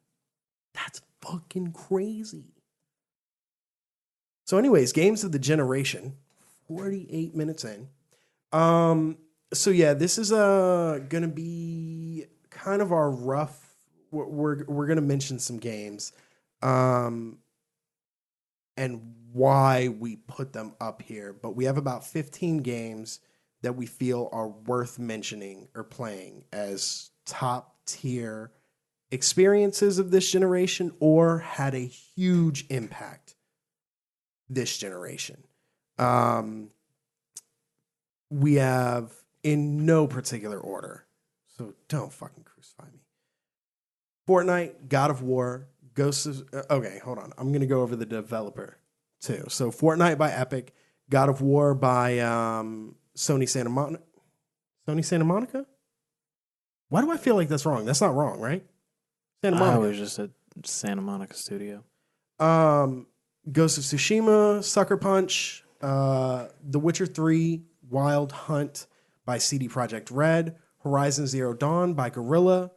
That's fucking crazy. So anyways, games of the generation, 48 minutes in. So yeah, this is gonna be kind of our rough. We're gonna mention some games, and why we put them up here. But we have about 15 games that we feel are worth mentioning or playing as top tier experiences of this generation or had a huge impact this generation. We have in no particular order, so don't fucking crucify me. Fortnite, God of War, Ghosts of... Okay, hold on. I'm going to go over the developer, too. So Fortnite by Epic, God of War by Sony Santa Monica. Sony Santa Monica? Why do I feel like that's wrong? That's not wrong, right? Santa Monica. I was just at Santa Monica studio. Ghost of Tsushima, Sucker Punch, The Witcher 3, Wild Hunt by CD Projekt Red, Horizon Zero Dawn by Guerrilla,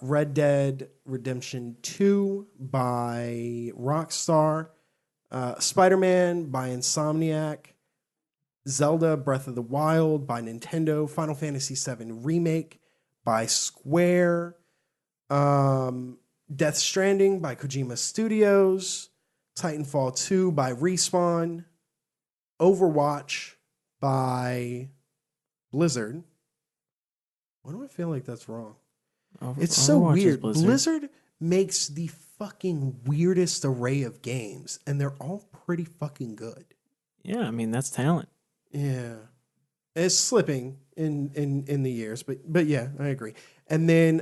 Red Dead Redemption 2 by Rockstar, Spider-Man by Insomniac, Zelda Breath of the Wild by Nintendo, Final Fantasy VII Remake by Square, Death Stranding by Kojima Studios, Titanfall 2 by Respawn, Overwatch by Blizzard. Why do I feel like that's wrong? It's so Overwatch is weird. Blizzard. Blizzard makes the fucking weirdest array of games, and they're all pretty fucking good. Yeah, I mean that's talent. Yeah. It's slipping in the years, but yeah, I agree. And then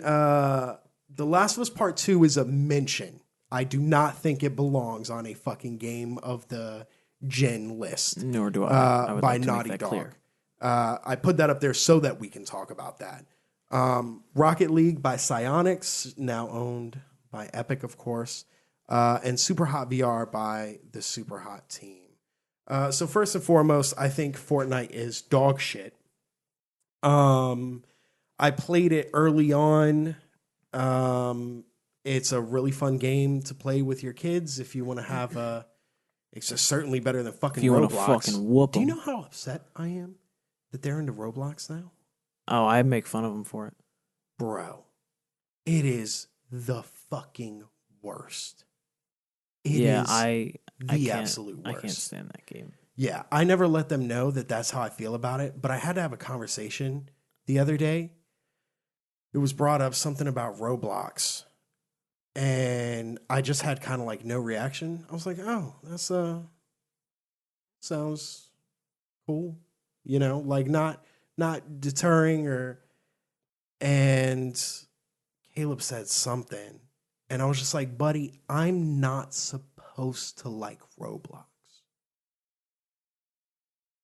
The Last of Us Part 2 is a mention. I do not think it belongs on a fucking game of the gen list. Nor do I. I would by like to Naughty make that Dog. clear. I put that up there so that we can talk about that. Rocket League by Psyonix, now owned by Epic, of course, and Super Hot VR by the Super Hot team. So first and foremost, I think Fortnite is dog shit. I played it early on. It's a really fun game to play with your kids if you want to have a. It's just certainly better than fucking If you want to Roblox. fucking whoop Do you them. know how upset I am that they're into Roblox now? Oh, I make fun of them for it. Bro, it is the fucking worst. It is I the can't, absolute worst. I can't stand that game. Yeah, I never let them know that that's how I feel about it, but I had to have a conversation the other day. It was brought up something about Roblox, and I just had kind of like no reaction. I was like, "Oh, that's sounds cool," like not deterring or. And Caleb said something, and I was just like, "Buddy, I'm not supposed to like Roblox.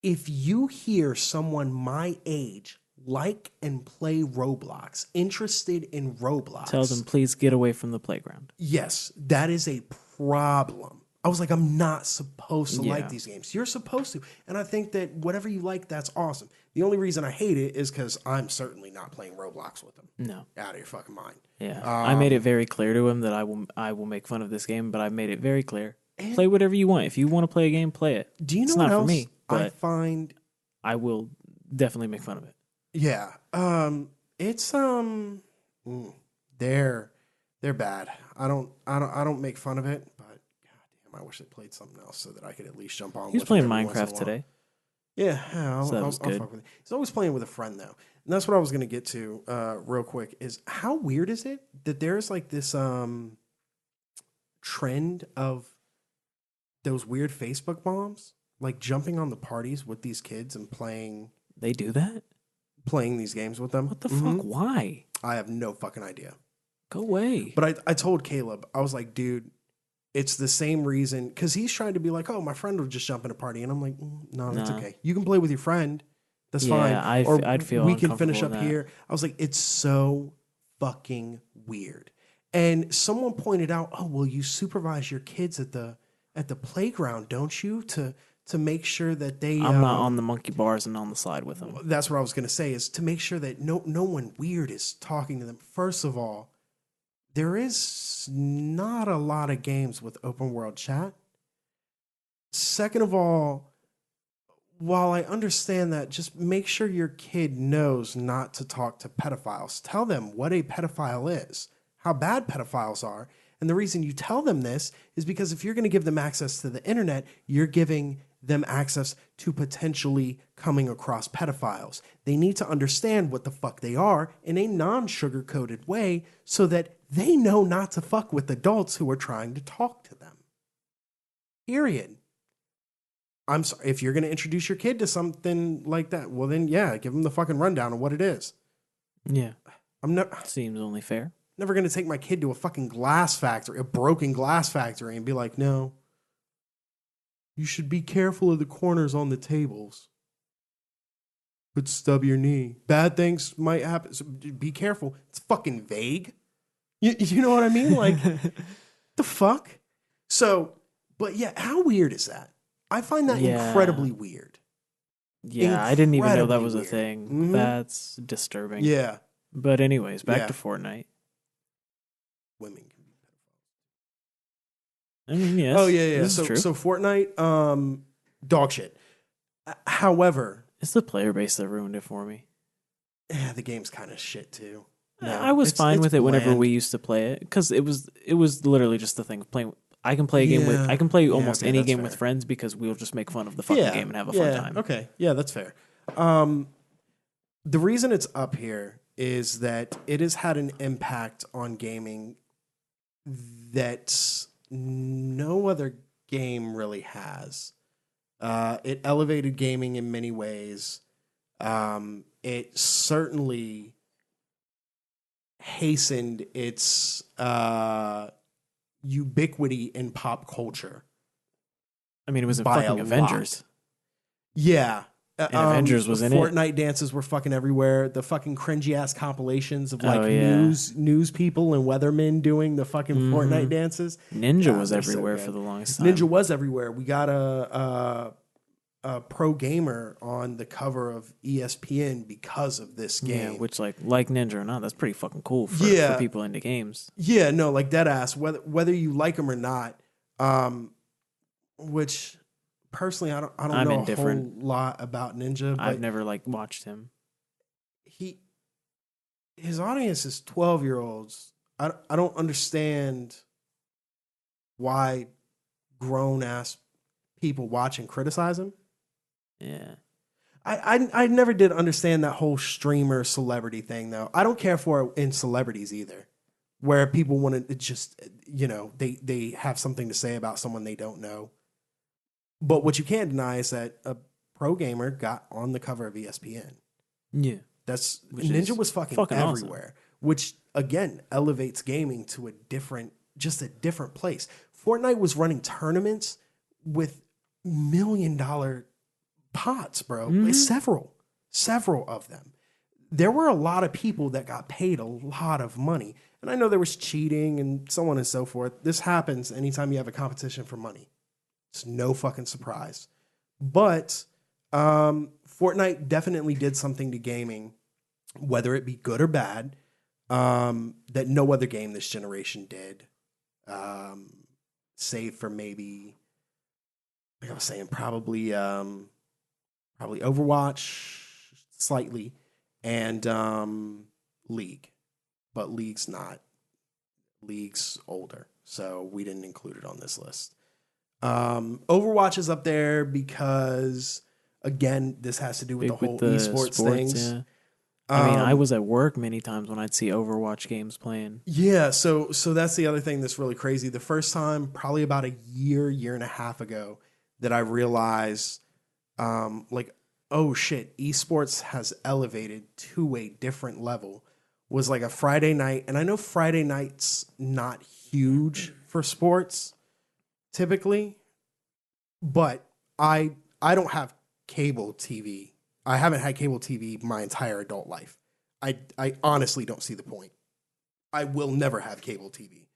If you hear someone my age like and play Roblox, interested in Roblox, Tell them, please get away from the playground. yes, that is a problem." I was like, I'm not supposed to like Yeah. these games. You're supposed to. And I think that whatever you like, that's awesome. The only reason I hate it is because I'm certainly not playing Roblox with them. No. Out of your fucking mind. Yeah. I made it very clear to him that I will make fun of this game, but I made it very clear. Play whatever you want. If you want to play a game, play it. Do you know it's what not else for me, I but find? I will definitely make fun of it. Yeah. It's they're bad. I don't make fun of it, but I wish they played something else so that I could at least jump on. He was with playing him every once in a Minecraft while. today. Yeah, I'll, So that I'll, was I'll good. fuck with it. He's always playing with a friend though, and that's what I was gonna get to real quick. Is how weird is it that there's like this trend of those weird Facebook moms like jumping on the parties with these kids and playing They do that? these games with them. What the fuck? Why? I have no fucking idea. Go away. But I told Caleb, I was like, dude, it's the same reason, because he's trying to be like, oh, my friend will just jump in a party, and I'm like, no, that's Nah. okay. You can play with your friend, that's Yeah, fine. I'd feel we can finish up uncomfortable with that. here. I was like, it's so fucking weird. And someone pointed out, oh, well, you supervise your kids at the playground, don't you, to make sure that they. I'm not on the monkey bars and on the slide with them. That's what I was going to say, is to make sure that no one weird is talking to them. First of all, there is not a lot of games with open world chat. Second of all, while I understand that, just make sure your kid knows not to talk to pedophiles. Tell them what a pedophile is, how bad pedophiles are. And the reason you tell them this is because if you're going to give them access to the internet, you're giving them access to potentially coming across pedophiles. They need to understand what the fuck they are in a non-sugar-coated way so that they know not to fuck with adults who are trying to talk to them. Period. I'm sorry, if you're going to introduce your kid to something like that, well then, yeah, give them the fucking rundown of what it is. Yeah. I'm not... Seems only fair. Never going to take my kid to a fucking glass factory, a broken glass factory, and be like, no, you should be careful of the corners on the tables. Could stub your knee. Bad things might happen. So be careful. It's fucking vague. You know what I mean? Like, the fuck? So, but yeah, how weird is that? I find that incredibly weird. Yeah, I didn't even know that Incredibly was a weird. thing. Mhm. That's disturbing. Yeah. But anyways, back Yeah. to Fortnite. Women can be pedophiles. I mean, yes. Oh, yeah. This is true. So Fortnite, dog shit. However, It's the player base that ruined it for me. the game's kind of shit too. No, I was fine it's with it whenever bland. we used to play it because it was literally just the thing of playing. I can play a game with Yeah. I can play Yeah, almost okay, any that's game fair. with friends because we'll just make fun of the fucking game and have a fun time. Okay, yeah, that's fair. The reason it's up here is that it has had an impact on gaming that no other game really has. It elevated gaming in many ways. It certainly hastened its ubiquity in pop culture. I mean, it was in by fucking a Avengers. lot. Yeah. And Avengers was in it. Fortnite dances were fucking everywhere. The fucking cringy ass compilations of like Oh, yeah. news people and weathermen doing the fucking Fortnite dances. Ninja God, was they're so everywhere good. for the longest time. Ninja was everywhere. We got a pro gamer on the cover of ESPN because of this game. Yeah, which like Ninja or not, that's pretty fucking cool for people into games. Yeah, no, like dead ass. Whether you like him or not, which personally I don't I'm know indifferent. a whole lot about Ninja. But I've never like watched him. His audience is 12-year-olds. I don't understand why grown ass people watch and criticize him. Yeah. I never did understand that whole streamer celebrity thing though. I don't care for it in celebrities either, where people want to just they have something to say about someone they don't know. But what you can't deny is that a pro gamer got on the cover of ESPN. Yeah. Ninja was fucking everywhere, awesome. Which again elevates gaming to a different place. Fortnite was running tournaments with $1 million pots, bro. Like several of them. There were a lot of people that got paid a lot of money. And I know there was cheating and so on and so forth. This happens anytime you have a competition for money. It's no fucking surprise. But Fortnite definitely did something to gaming, whether it be good or bad, that no other game this generation did. Save for maybe, like I was saying, probably Overwatch slightly, and League. But League's older, so we didn't include it on this list. Overwatch is up there because, again, this has to do with the whole esports things. Yeah. I mean, I was at work many times when I'd see Overwatch games playing. Yeah, so that's the other thing that's really crazy. The first time, probably about a year and a half ago, that I realized, oh shit, esports has elevated to a different level, was like a Friday night. And I know Friday night's not huge for sports, typically, but I don't have cable TV. I haven't had cable TV my entire adult life. I honestly don't see the point. I will never have cable TV.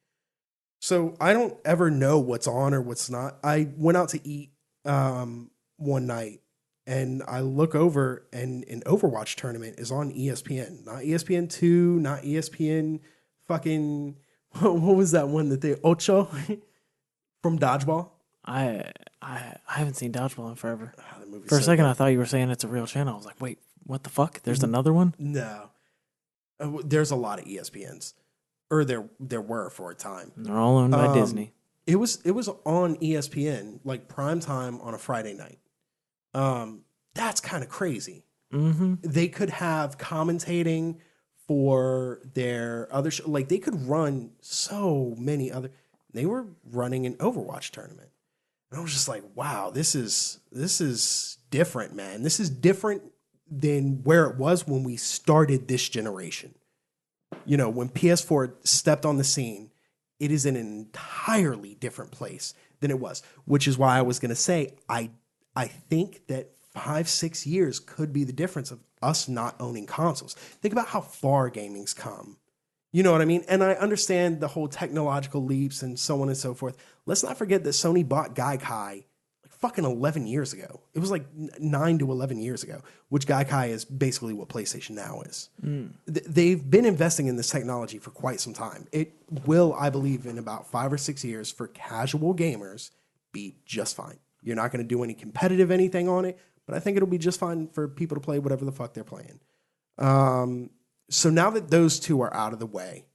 So I don't ever know what's on or what's not. I went out to eat one night and I look over and an Overwatch tournament is on ESPN. Not ESPN2, not ESPN fucking, what was that one that they, Ocho from Dodgeball? I haven't seen Dodgeball in forever. For a second, I thought you were saying it's a real channel. I was like, wait, what the fuck? There's another one? No. There's a lot of ESPNs. Or there were for a time. They're all owned by Disney. It was on ESPN, like prime time on a Friday night. That's kind of crazy. Mm-hmm. They could have commentating for their other like they could run so many other. They were running an Overwatch tournament. And I was just like, wow, this is different, man. This is different than where it was when we started this generation. You know, when PS4 stepped on the scene, it is in an entirely different place than it was, which is why I was going to say, I think that 5-6 years could be the difference of us not owning consoles. Think about how far gaming's come. You know what I mean? And I understand the whole technological leaps and so on and so forth. Let's not forget that Sony bought Gaikai like fucking 11 years ago. It was like 9 to 11 years ago, which Gaikai is basically what PlayStation Now is. They've been investing in this technology for quite some time. It will, I believe, in about 5 or 6 years for casual gamers be just fine. You're not going to do any competitive anything on it, but I think it'll be just fine for people to play whatever the fuck they're playing. So now that those two are out of the way,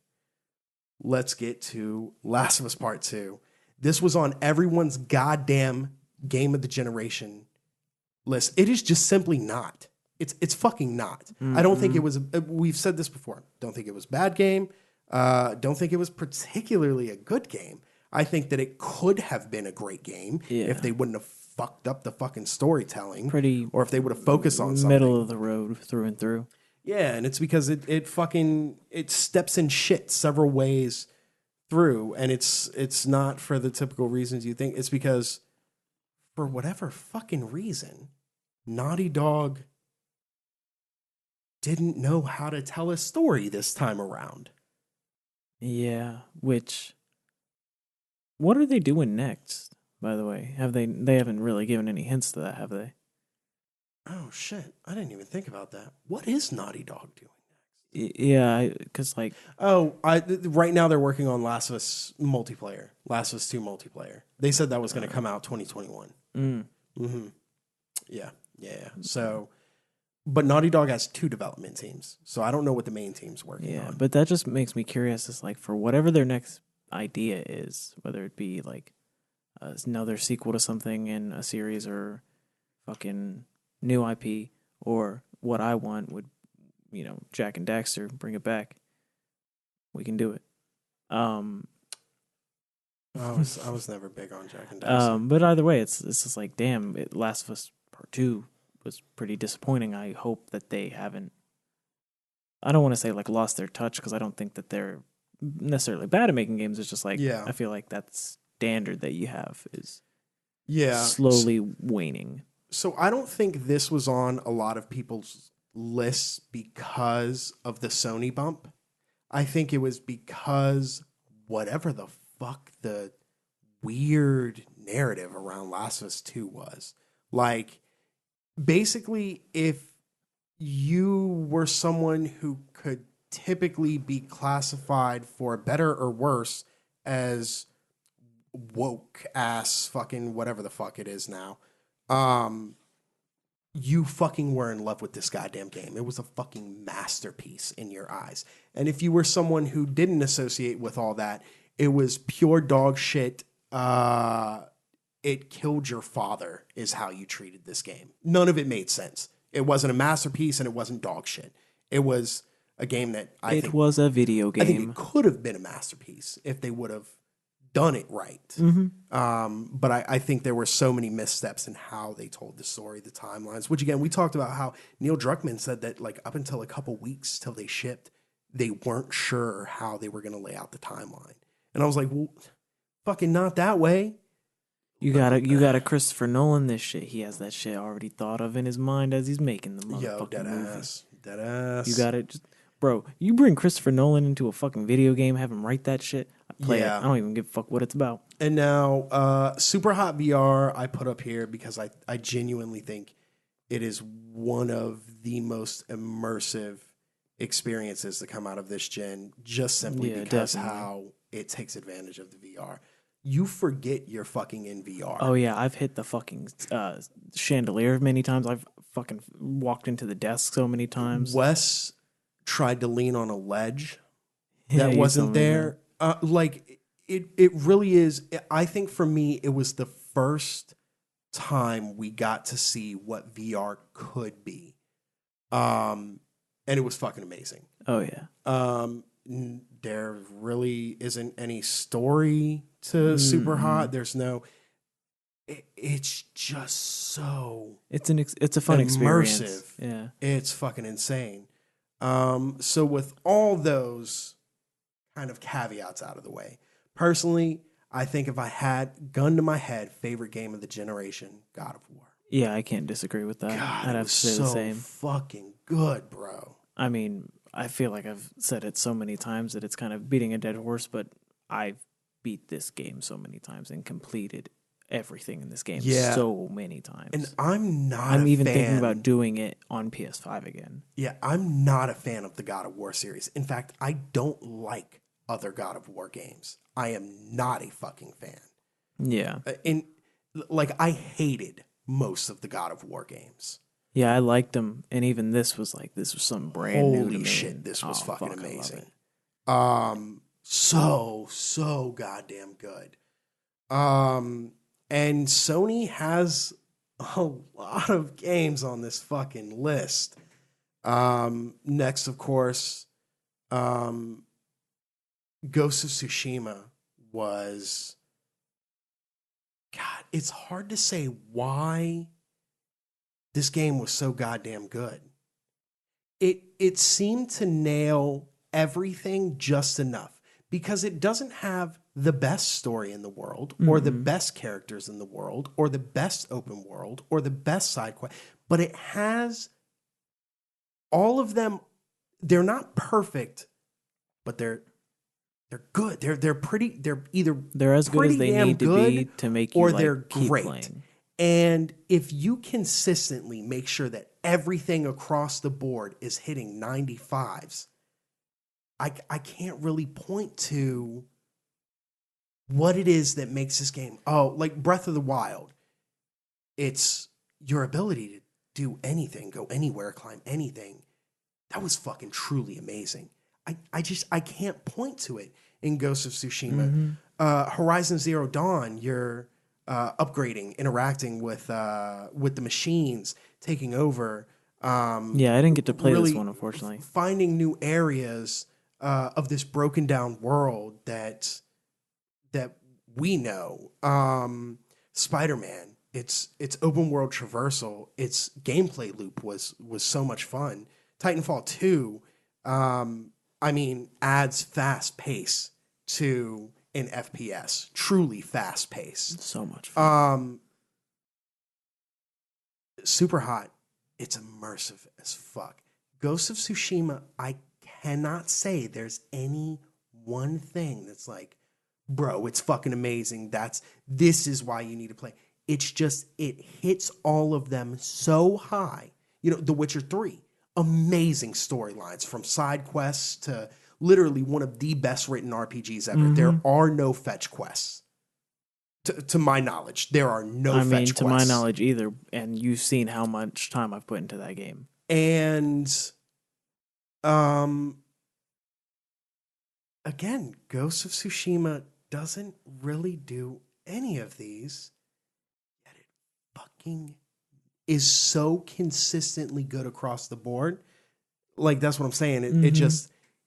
let's get to Last of Us Part 2. This was on everyone's goddamn game of the generation list. It is just simply not. It's fucking not. Mm-hmm. I don't think it was, we've said this before, don't think it was a bad game. Don't think it was particularly a good game. I think that it could have been a great game if they wouldn't have fucked up the fucking storytelling. Pretty or if they would have focused on something. Middle of the road through and through. Yeah, and it's because it steps in shit several ways through, and it's not for the typical reasons you think. It's because for whatever fucking reason, Naughty Dog didn't know how to tell a story this time around. Yeah, which what are they doing next? By the way, they haven't really given any hints to that, have they? Oh shit, I didn't even think about that. What is Naughty Dog doing? Yeah, because like Oh, right now they're working on Last of Us multiplayer, Last of Us 2 multiplayer. They said that was going to come out 2021. mm, Mm-hmm. Yeah. So, but Naughty Dog has two development teams, so I don't know what the main team's working yeah, on. but that just makes me curious. Is like for whatever their next idea is, whether it be like another sequel to something in a series or fucking new IP, or what I want would Jack and Daxter, bring it back. We can do it. Um, I was never big on Jack and Daxter. but either way, it's just like damn. Last of Us Part 2 was pretty disappointing. I hope that they haven't. I don't want to say like lost their touch because I don't think that they're necessarily bad at making games. It's just like Yeah. I feel like that standard that you have is Yeah, slowly waning. So I don't think this was on a lot of people's lists because of the Sony bump. I think it was because whatever the fuck the weird narrative around Last of Us 2 was. Like, basically, if you were someone who could typically be classified for better or worse as woke ass fucking whatever the fuck it is now, you fucking were in love with this goddamn game. It was a fucking masterpiece in your eyes. And if you were someone who didn't associate with all that, it was pure dog shit. It killed your father is how you treated this game. None of it made sense. It wasn't a masterpiece and it wasn't dog shit. It was a game that It was a video game. I think it could have been a masterpiece if they would have done it right. But I think there were so many missteps in how they told the story, the timelines, which again, we talked about how Neil Druckmann said that like up until a couple weeks till they shipped, they weren't sure how they were going to lay out the timeline. And I was like, well, fucking not that way. You gotta Christopher Nolan this shit. He has that shit already thought of in his mind as he's making the motherfucking movie. Dead ass. You got it, bro. You bring Christopher Nolan into a fucking video game, have him write that shit. I play it. I don't even give a fuck what it's about. And now, Super Hot VR I put up here because I genuinely think it is one of the most immersive experiences to come out of this gen, just simply because how it takes advantage of the VR. You forget you're fucking in VR. Oh yeah, I've hit the fucking chandelier many times. I've fucking walked into the desk so many times. Wes tried to lean on a ledge that wasn't there. Like it really is. I think for me, it was the first time we got to see what VR could be. And it was fucking amazing. Oh yeah. There really isn't any story to Super Hot. There's no. It's just so. It's a fun immersive. Experience. Yeah, it's fucking insane. So with all those kind of caveats out of the way, personally, I think if I had gun to my head, favorite game of the generation, God of War. Yeah, I can't disagree with that. God, I'd have to say the same. Fucking good, bro. I mean, I feel like I've said it so many times that it's kind of beating a dead horse, but I've beat this game so many times and completed everything in this game so many times. And I'm even thinking about doing it on PS5 again. Yeah, I'm not a fan of the God of War series. In fact, I don't like other God of War games. I am not a fucking fan. Yeah. I hated most of the God of War games. Yeah, I liked them, and even this was something brand new to me. Holy shit, this was fucking amazing. So goddamn good. And Sony has a lot of games on this fucking list. Next, of course, Ghost of Tsushima was... God, it's hard to say why this game was so goddamn good. it seemed to nail everything just enough because it doesn't have the best story in the world or the best characters in the world or the best open world or the best side quest, but it has all of them. They're not perfect, but they're good. They're either They're as good as they damn need to good be to make you or like they're keep great. playing. And if you consistently make sure that everything across the board is hitting 95s, I can't really point to what it is that makes this game. Oh, like Breath of the Wild. It's your ability to do anything, go anywhere, climb anything. That was fucking truly amazing. I can't point to it in Ghost of Tsushima. Horizon Zero Dawn, you're upgrading, interacting with the machines, taking over. Yeah, I didn't get to play this one, unfortunately. Finding new areas of this broken down world that we know. Spider-Man, its open world traversal, its gameplay loop was so much fun. Titanfall 2, adds fast pace to an FPS. Truly fast pace. So much fun. Super hot. It's immersive as fuck. Ghost of Tsushima, I cannot say there's any one thing that's like, bro, it's fucking amazing. This is why you need to play. It's just, it hits all of them so high. You know, The Witcher 3, amazing storylines from side quests to literally one of the best written RPGs ever. There are no fetch quests. To my knowledge, there are no fetch quests. To my knowledge either, and you've seen how much time I've put into that game. And again, Ghost of Tsushima doesn't really do any of these, yet it fucking is so consistently good across the board. Like, that's what I'm saying.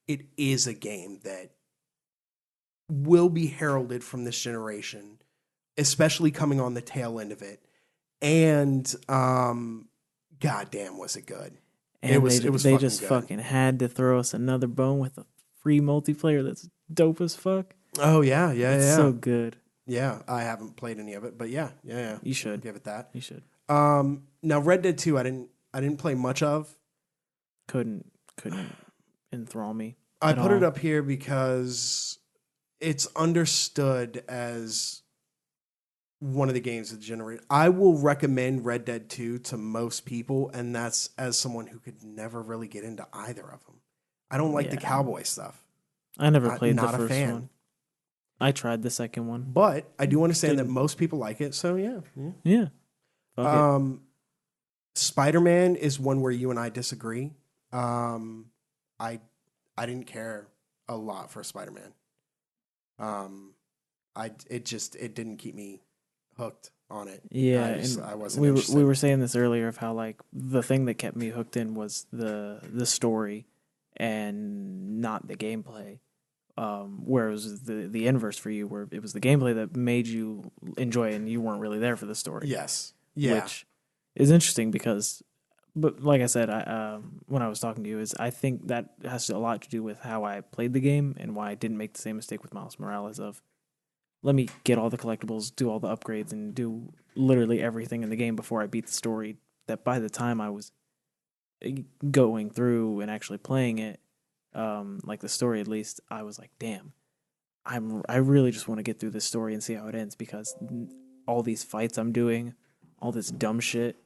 It is a game that will be heralded from this generation, especially coming on the tail end of it. And goddamn, was it good. And it was they just good. fucking had to throw us another bone with a free multiplayer that's dope as fuck. Oh, yeah. It's so good. Yeah, I haven't played any of it, but yeah. You should. Give it that. You should. Now Red Dead 2 I didn't play much of. Couldn't enthrall me. I put it up here because it's understood as one of the games of the generation. I will recommend Red Dead 2 to most people, and that's as someone who could never really get into either of them. I don't like the cowboy stuff. I never played the not first a fan. one. I tried the second one. But I do understand that most people like it, so yeah. Spider-Man is one where you and I disagree. I didn't care a lot for Spider-Man. It didn't keep me hooked on it. Yeah, I wasn't. We were saying this earlier of how like the thing that kept me hooked in was the story and not the gameplay. Whereas the inverse for you, where it was the gameplay that made you enjoy it and you weren't really there for the story. Yes. Yeah. Which is interesting because, but like I said, when I was talking to you, I think that has a lot to do with how I played the game and why I didn't make the same mistake with Miles Morales of, let me get all the collectibles, do all the upgrades, and do literally everything in the game before I beat the story. That by the time I was going through and actually playing it, like the story at least, I was like, damn, I really just want to get through this story and see how it ends, because all these fights I'm doing, all this dumb shit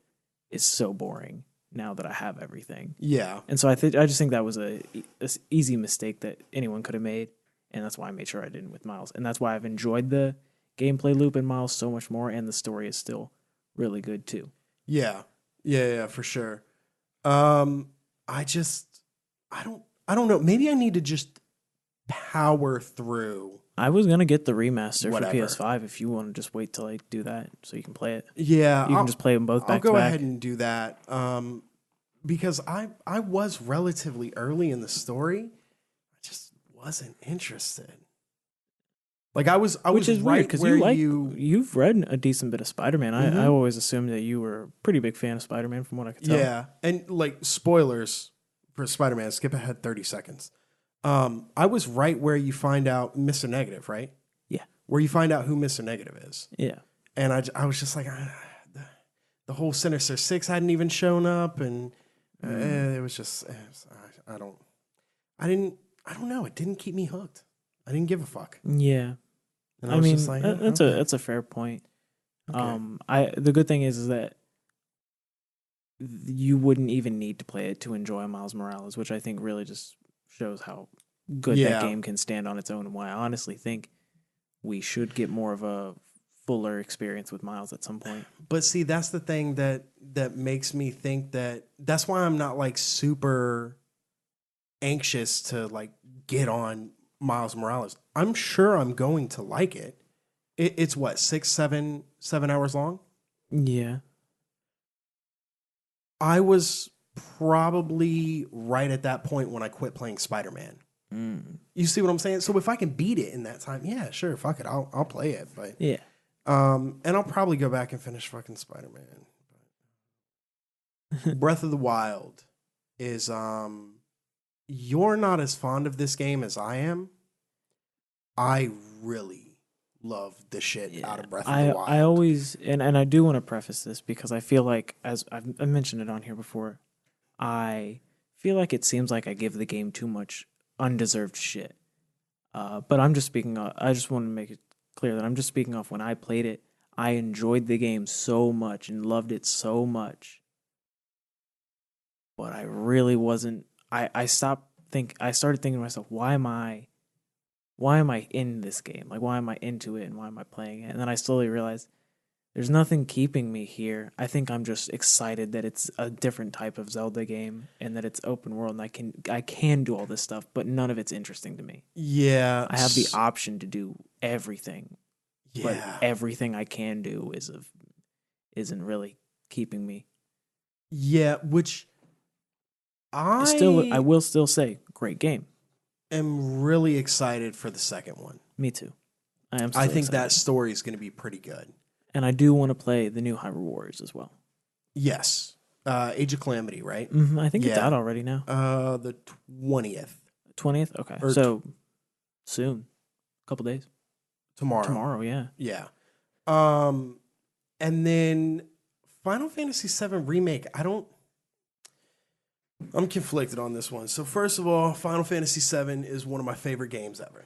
is so boring now that I have everything. Yeah. And so I just think that was a easy mistake that anyone could have made, and that's why I made sure I didn't with Miles. And that's why I've enjoyed the gameplay loop in Miles so much more, and the story is still really good too. Yeah, for sure. I don't know. Maybe I need to just power through. I was gonna get the remaster Whatever. for PS5 if you want to just wait till I do that so you can play it. Yeah, you can just play them both back to back. I'll go ahead and do that. Because I was relatively early in the story. I just wasn't interested. Like I was Which is right weird because you've read a decent bit of Spider-Man. I always assumed that you were a pretty big fan of Spider-Man from what I could tell. Yeah, and like spoilers for Spider-Man, skip ahead 30 seconds. I was right where you find out Mr. Negative, right? Yeah. Where you find out who Mr. Negative is. Yeah. And I was just like, the whole Sinister Six hadn't even shown up, and it was just, I don't know. It didn't keep me hooked. I didn't give a fuck. Yeah. And I mean, just like, that's a fair point. Okay. The good thing is that you wouldn't even need to play it to enjoy Miles Morales, which I think really just shows how good that game can stand on its own, and why I honestly think we should get more of a fuller experience with Miles at some point. But see, that's the thing that makes me think that's why I'm not like super anxious to like get on Miles Morales. I'm sure I'm going to like it. It's what, 7 hours long? Yeah. I was probably right at that point when I quit playing Spider-Man. You see what I'm saying? So if I can beat it in that time, yeah, sure, fuck it, I'll play it. But yeah, and I'll probably go back and finish fucking Spider-Man. Breath of the Wild is you're not as fond of this game as I am. I really love the shit out of Breath of the Wild. I always, and I do want to preface this because I feel like, as I've mentioned it on here before, I feel like it seems like I give the game too much undeserved shit. But I'm just speaking, I just want to make it clear that I'm just speaking off when I played it. I enjoyed the game so much and loved it so much. But I really wasn't, I started thinking to myself, why am I in this game? Like, why am I into it and why am I playing it? And then I slowly realized there's nothing keeping me here. I think I'm just excited that it's a different type of Zelda game and that it's open world and I can do all this stuff, but none of it's interesting to me. Yeah. I have the option to do everything. Yeah. But everything I can do isn't really keeping me. Yeah, which I will still say great game. am really excited for the second one. Me too. I think excited. That story is going to be pretty good. And I do want to play the new Hyrule Warriors as well. Yes. Age of Calamity, right? Mm-hmm. I think it's out already now. The 20th. 20th? Okay. So soon. A couple days. Tomorrow, yeah. Yeah. And then Final Fantasy VII Remake, I'm conflicted on this one. So first of all, Final Fantasy VII is one of my favorite games ever.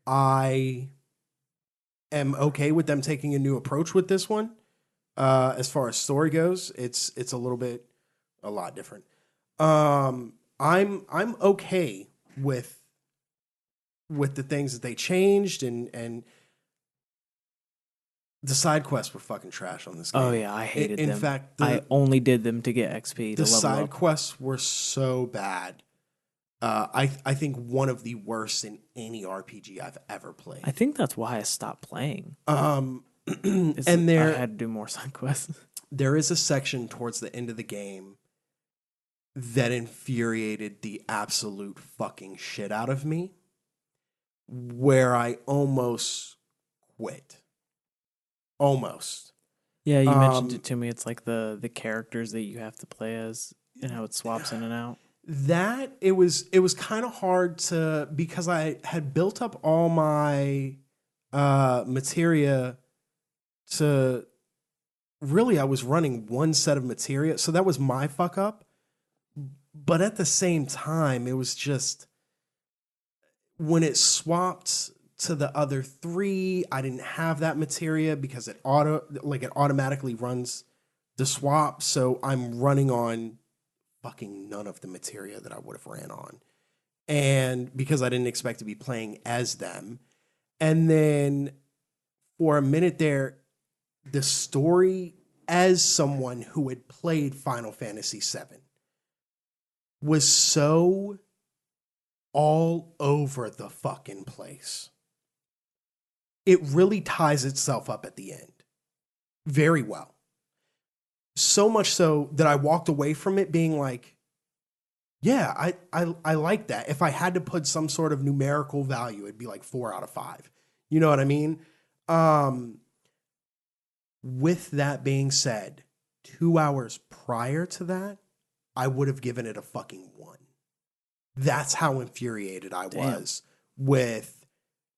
I am okay with them taking a new approach with this one. As far as story goes, it's a lot different. I'm okay with the things that they changed and the side quests were fucking trash on this game. Oh yeah, I hated them. In fact, I only did them to get XP. The side quests were so bad. I think one of the worst in any RPG I've ever played. I think that's why I stopped playing. And I had to do more side quests. There is a section towards the end of the game that infuriated the absolute fucking shit out of me, where I almost quit. Almost. Yeah, you mentioned it to me. It's like the characters that you have to play as and how it swaps in and out. That it was kind of hard to, because I had built up all my materia to, really I was running one set of materia, so that was my fuck up. But at the same time, it was just when it swapped to the other three, I didn't have that materia because it automatically runs the swap, so I'm running on fucking none of the materia that I would have ran on. And because I didn't expect to be playing as them. And then for a minute there, the story, as someone who had played Final Fantasy VII, was so all over the fucking place. It really ties itself up at the end very well. So much so that I walked away from it being like, yeah, I like that. If I had to put some sort of numerical value, it'd be like 4 out of 5. You know what I mean? With that being said, 2 hours prior to that, I would have given it a fucking 1. That's how infuriated I was with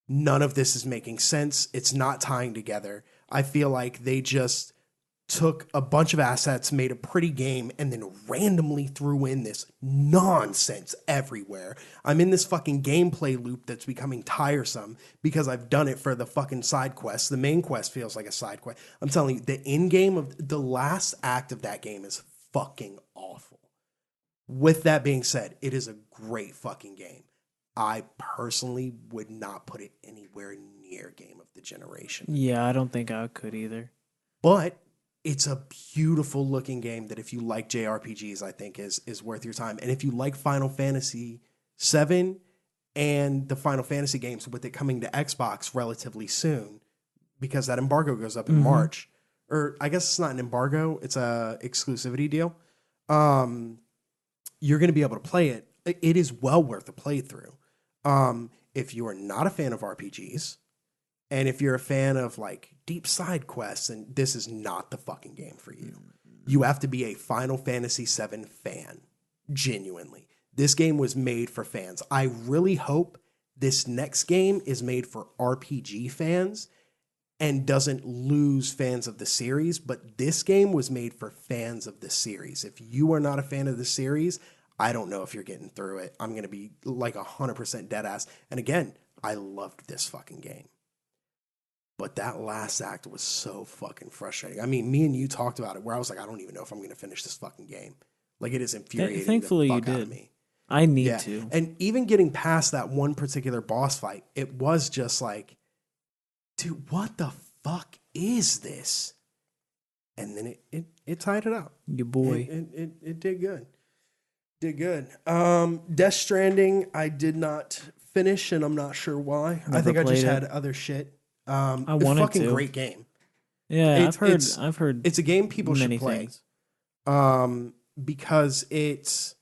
none of this is making sense. It's not tying together. I feel like they just took a bunch of assets, made a pretty game, and then randomly threw in this nonsense everywhere. I'm in this fucking gameplay loop that's becoming tiresome because I've done it for the fucking side quests. The main quest feels like a side quest. I'm telling you, the in-game of the last act of that game is fucking awful. With that being said, it is a great fucking game. I personally would not put it anywhere near game of the generation. Yeah, I don't think I could either. But it's a beautiful looking game that if you like JRPGs, I think is worth your time. And if you like Final Fantasy VII and the Final Fantasy games with it coming to Xbox relatively soon, because that embargo goes up in March, or I guess it's not an embargo, it's a exclusivity deal. You're going to be able to play it. It is well worth a playthrough. If you are not a fan of RPGs, and if you're a fan of like deep side quests, and this is not the fucking game for you. You have to be a Final Fantasy VII fan. Genuinely. This game was made for fans. I really hope this next game is made for RPG fans and doesn't lose fans of the series, but this game was made for fans of the series. If you are not a fan of the series, I don't know if you're getting through it. I'm going to be like 100% dead ass. And again, I loved this fucking game. But that last act was so fucking frustrating. I mean, me and you talked about it where I was like, I don't even know if I'm going to finish this fucking game. Like, it is infuriating Thankfully, the fuck you out did. of me. I need to. And even getting past that one particular boss fight, it was just like, dude, what the fuck is this? And then it tied it up. Your boy. It did good. Did good. Death Stranding, I did not finish, and I'm not sure why. I think I just had other shit. I It's a wanted fucking to. great game. Yeah, I've heard. It's a game people should many play. things. Because it's,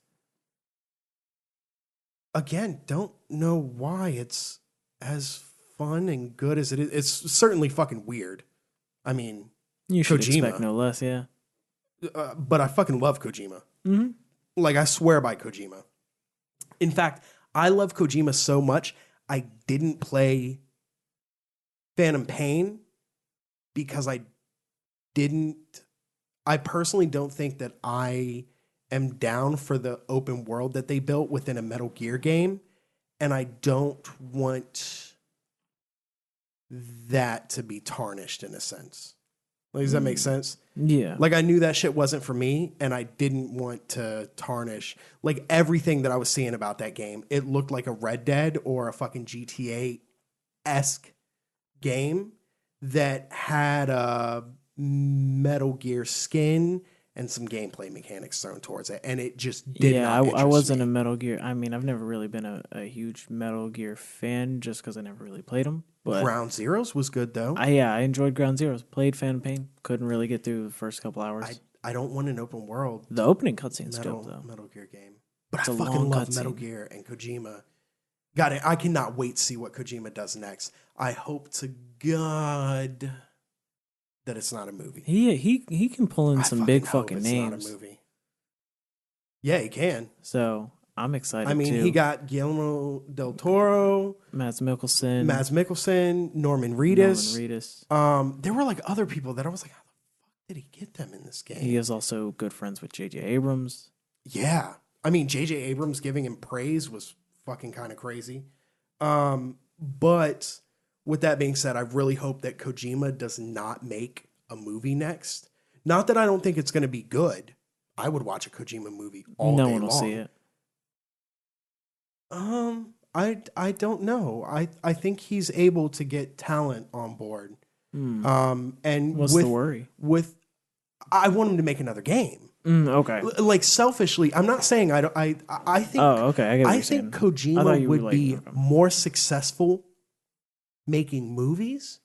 again, don't know why it's as fun and good as it is. It's certainly fucking weird. I mean, You should Kojima. expect no less. Yeah. But I fucking love Kojima. Mm-hmm. Like, I swear by Kojima. In fact, I love Kojima so much, I didn't play Phantom Pain because I personally don't think that I am down for the open world that they built within a Metal Gear game, and I don't want that to be tarnished in a sense. Like, does that make sense? Yeah. Like, I knew that shit wasn't for me, and I didn't want to tarnish. Like, everything that I was seeing about that game, it looked like a Red Dead or a fucking GTA-esque game that had a Metal Gear skin and some gameplay mechanics thrown towards it, and it just did not interest I wasn't me. a Metal Gear. I mean, I've never really been a huge Metal Gear fan just because I never really played them. But Ground Zeroes was good, though. I enjoyed Ground Zeroes. Played Phantom Pain. Couldn't really get through the first couple hours. I don't want an open world The opening cutscene's dope, though. Metal Gear game. But It's I a fucking long love cutscene. Metal Gear and Kojima. God, I cannot wait to see what Kojima does next. I hope to God that it's not a movie. He can pull in some big hope fucking it's names. not a movie. Yeah, he can. So I'm excited. I mean, too. he got Guillermo del Toro, Mads Mikkelsen. Norman Reedus. Norman Reedus. There were like other people that I was like, how the fuck did he get them in this game? He is also good friends with J.J. Abrams. Yeah. I mean, J.J. Abrams giving him praise was fucking kind of crazy. But with that being said, I really hope that Kojima does not make a movie next. Not that I don't think it's going to be good. I would watch a Kojima movie all No day one will long. see it. I don't know. I think he's able to get talent on board. And What's the worry? I want him to make another game. Okay. Like, selfishly, I'm not saying I don't. I think. Oh, okay. I get what I you're think saying. I thought Kojima you were would be okay. more successful making movies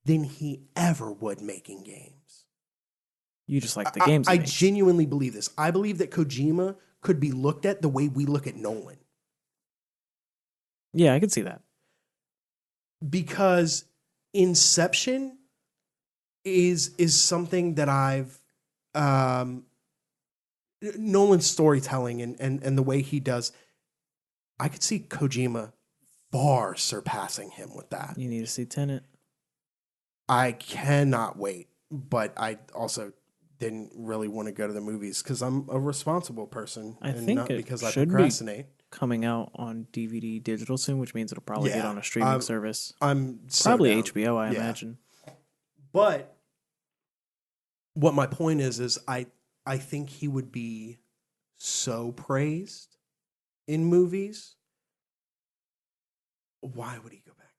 than he ever would making games. You just like the games. I he makes. genuinely believe this. I believe that Kojima could be looked at the way we look at Nolan. Yeah, I can see that. Because Inception is something that I've Nolan's storytelling and the way he does, I could see Kojima far surpassing him with that. You need to see Tenet. I cannot wait, but I also didn't really want to go to the movies because I'm a responsible person I and think not it because I should be procrastinate. coming out on DVD digital soon, which means it'll probably hit Yeah, on a streaming service. I'm so Probably down. HBO, I Yeah. imagine. But what my point is I think he would be so praised in movies. Why would he go back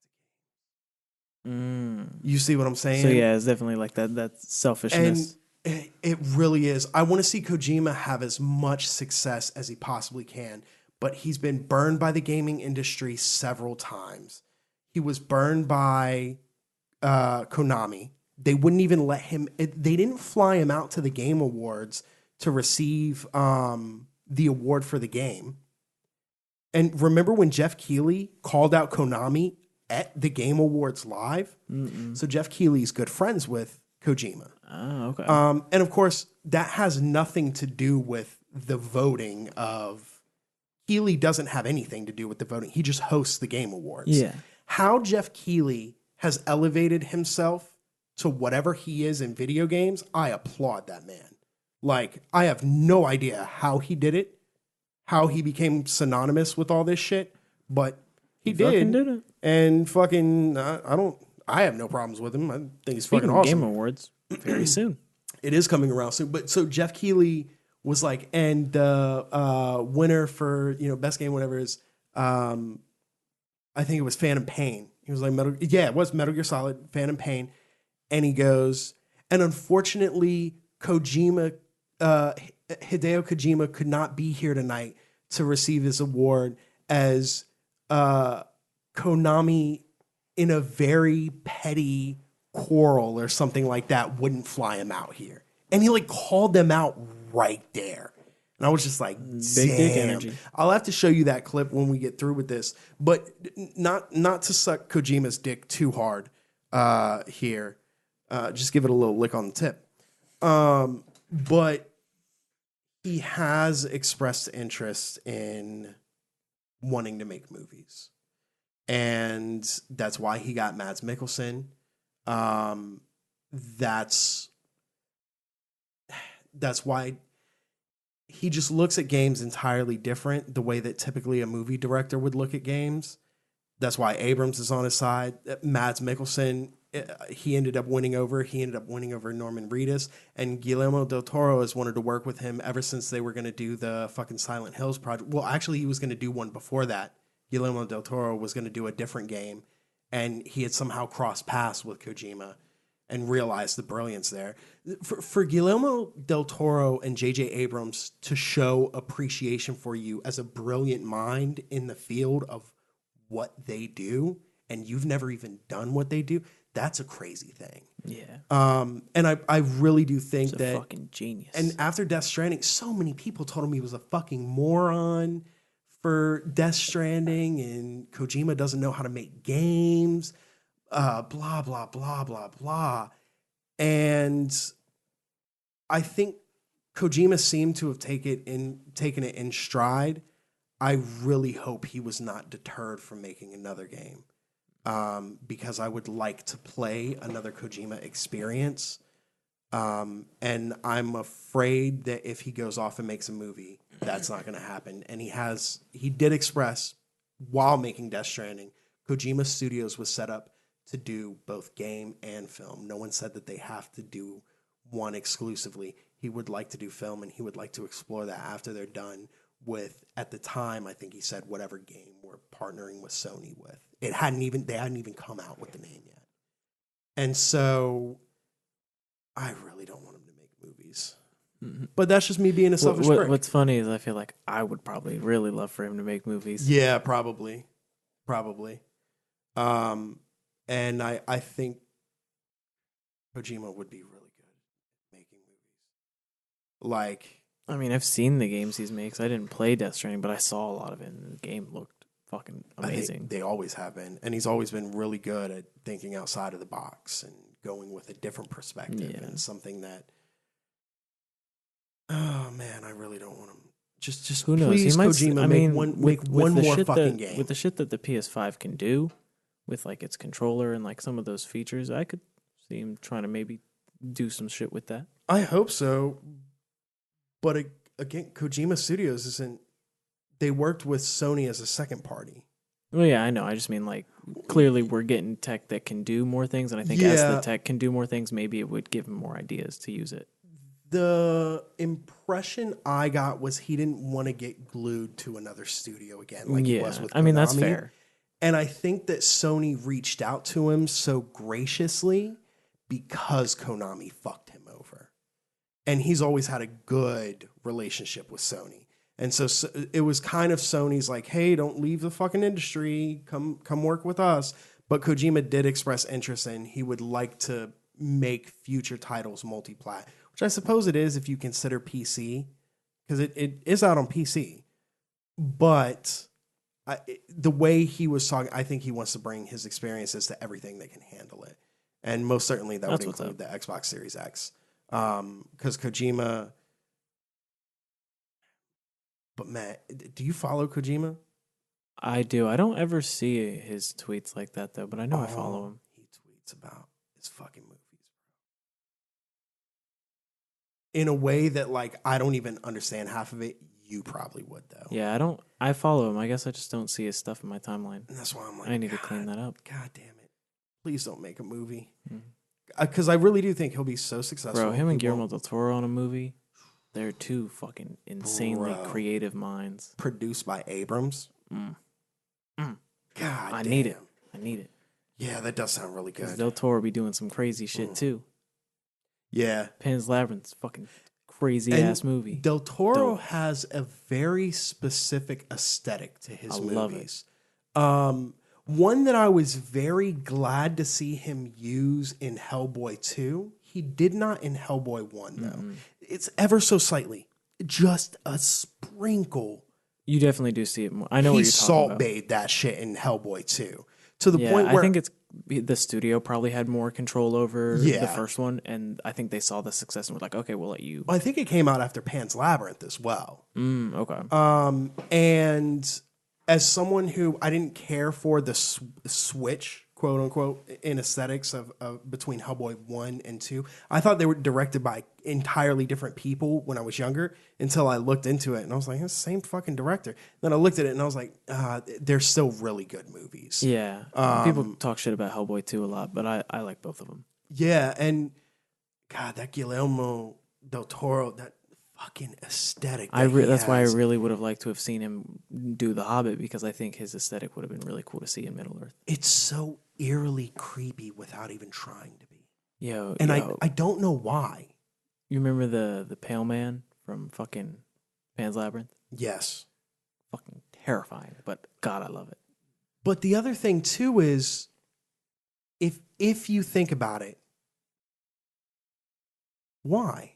to games? You see what I'm saying? So yeah, it's definitely like that And selfishness. it really is. I want to see Kojima have as much success as he possibly can, but he's been burned by the gaming industry several times. He was burned by Konami. They wouldn't even let him. They didn't fly him out to the Game Awards to receive the award for the game. And remember when Jeff Keighley called out Konami at the Game Awards live? So Jeff Keighley's good friends with Kojima. Oh, okay. And of course, that has nothing to do with the voting of Keighley doesn't have anything to do with the voting. He just hosts the Game Awards. Yeah. How Jeff Keighley has elevated himself to whatever he is in video games, I applaud that man. Like, I have no idea how he did it, how he became synonymous with all this shit, but he fucking did. did it. And fucking, I have no problems with him. I think he's fucking awesome. Game Awards very soon. It is coming around soon. But so Jeff Keighley was like, and the winner for, best game, whatever is, I think it was Phantom Pain. He was like, it was Metal Gear Solid, Phantom Pain. And he goes, and unfortunately, Hideo Kojima could not be here tonight to receive his award as Konami, in a very petty quarrel or something like that, wouldn't fly him out here. And he called them out right there. And I was just like, Big dick damn. energy. I'll have to show you that clip when we get through with this. But not to suck Kojima's dick too hard here. Just give it a little lick on the tip. But he has expressed interest in wanting to make movies. And that's why he got Mads Mikkelsen. That's why he just looks at games entirely different, the way that typically a movie director would look at games. That's why Abrams is on his side. Mads Mikkelsen, he ended up winning over Norman Reedus, and Guillermo del Toro has wanted to work with him ever since they were going to do the fucking Silent Hills project. Well, actually, he was going to do one before that. Guillermo del Toro was going to do a different game, and he had somehow crossed paths with Kojima and realized the brilliance there. For Guillermo del Toro and J.J. Abrams to show appreciation for you as a brilliant mind in the field of what they do, and you've never even done what they do, that's a crazy thing. Yeah. And I really do think He's that a fucking genius. And after Death Stranding, so many people told him he was a fucking moron for Death Stranding, and Kojima doesn't know how to make games, blah, blah, blah, blah, blah. And I think Kojima seemed to have taken it in stride. I really hope he was not deterred from making another game, because I would like to play another Kojima experience. And I'm afraid that if he goes off and makes a movie, that's not going to happen. And he did express while making Death Stranding, Kojima Studios was set up to do both game and film. No one said that they have to do one exclusively. He would like to do film, and he would like to explore that after they're done with, at the time, I think he said, whatever game we're partnering with Sony with. They hadn't even come out with the name yet. And so I really don't want him to make movies. Mm-hmm. But that's just me being a selfish prick. What's funny is I feel like I would probably really love for him to make movies. Yeah, probably. And I think Kojima would be really good at making movies. I mean, I've seen the games he's makes. I didn't play Death Stranding, but I saw a lot of it, and the game looked fucking amazing. They always have been. And he's always been really good at thinking outside of the box and going with a different perspective and something that Oh man, I really don't want him. Just Who knows? He please, might. Kojima, I make mean, one, make with one the more shit fucking that game. with the shit that the PS5 can do, with like its controller and like some of those features, I could see him trying to maybe do some shit with that. I hope so, but again, Kojima Studios isn't. They worked with Sony as a second party. Well, yeah, I know. I just mean like clearly we're getting tech that can do more things, and I think as the Yeah, tech can do more things, maybe it would give him more ideas to use it. the impression I got was he didn't want to get glued to another studio again, like he was Yeah, with I mean that's Konami. fair. And I think that Sony reached out to him so graciously because Konami fucked him over. And he's always had a good relationship with Sony. And so it was kind of Sony's like, hey, don't leave the fucking industry. Come work with us. But Kojima did express interest in he would like to make future titles multi-plat, which I suppose it is if you consider PC, because it is out on PC. But the way he was talking, I think he wants to bring his experiences to everything that can handle it. And most certainly that That's would what's include the Xbox Series X. Because Kojima... But Matt, do you follow Kojima? I do. I don't ever see his tweets like that though, but I know I follow him. He tweets about his fucking movies in a way that like I don't even understand half of it. You probably would though. Yeah, I don't. I follow him. I guess I just don't see his stuff in my timeline. And that's why I'm like, I need to clean that up. God damn it! Please don't make a movie. Mhm. Because I really do think he'll be so successful. Bro, him and He Guillermo won't- del Toro on a movie, they're two fucking insanely Bro. creative minds. produced by Abrams. Mm. God, I damn. need it. I need it. Yeah, that does sound really Because good. del Toro be doing some crazy shit too. Yeah, Pan's Labyrinth's fucking crazy And ass movie. Del Toro Dope. has a very specific aesthetic to his I movies. love it. One that I was very glad to see him use in Hellboy 2. He did not in Hellboy 1, though. It's ever so slightly, just a sprinkle. You definitely do see it more. I know what He you're talking salt about. bathed that shit in Hellboy 2 to the Yeah, point where I think it's the studio probably had more control over Yeah. the first one, and I think they saw the success and were like, okay, we'll let you. I think it came out after Pan's Labyrinth as well. Okay. And as someone who I didn't care for the switch, quote unquote, in aesthetics of between Hellboy 1 and 2, I thought they were directed by entirely different people when I was younger until I looked into it and I was like, it's the same fucking director. Then I looked at it and I was like, they're still really good movies. Yeah. People talk shit about Hellboy 2 a lot, but I like both of them. Yeah. And God, that Guillermo del Toro, that fucking aesthetic. That's why I has. really would have liked to have seen him do The Hobbit, because I think his aesthetic would have been really cool to see in Middle Earth. It's so eerily creepy without even trying to be. Yo, And I don't know why. you remember the Pale Man from fucking Pan's Labyrinth? Yes. Fucking terrifying, but God, I love it. But the other thing too is if you think about it, why?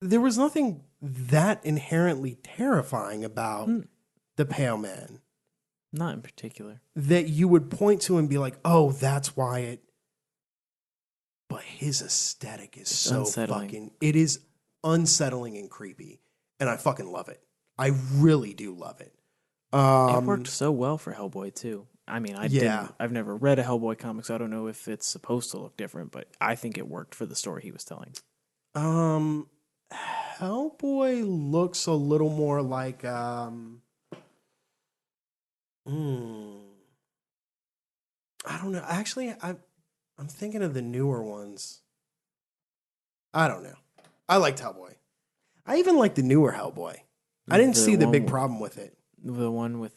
There was nothing that inherently terrifying about the Pale Man Not in particular. that you would point to and be like, "Oh, that's why it." But his aesthetic is so unsettling. fucking. It is unsettling and creepy, and I fucking love it. I really do love it. It worked so well for Hellboy too. I mean, I've never read a Hellboy comic, so I don't know if it's supposed to look different, but I think it worked for the story he was telling. Hellboy looks a little more like I don't know. Actually, I'm thinking of the newer ones. I don't know. I liked Hellboy. I even like the newer Hellboy. I didn't see the big problem with it. The one with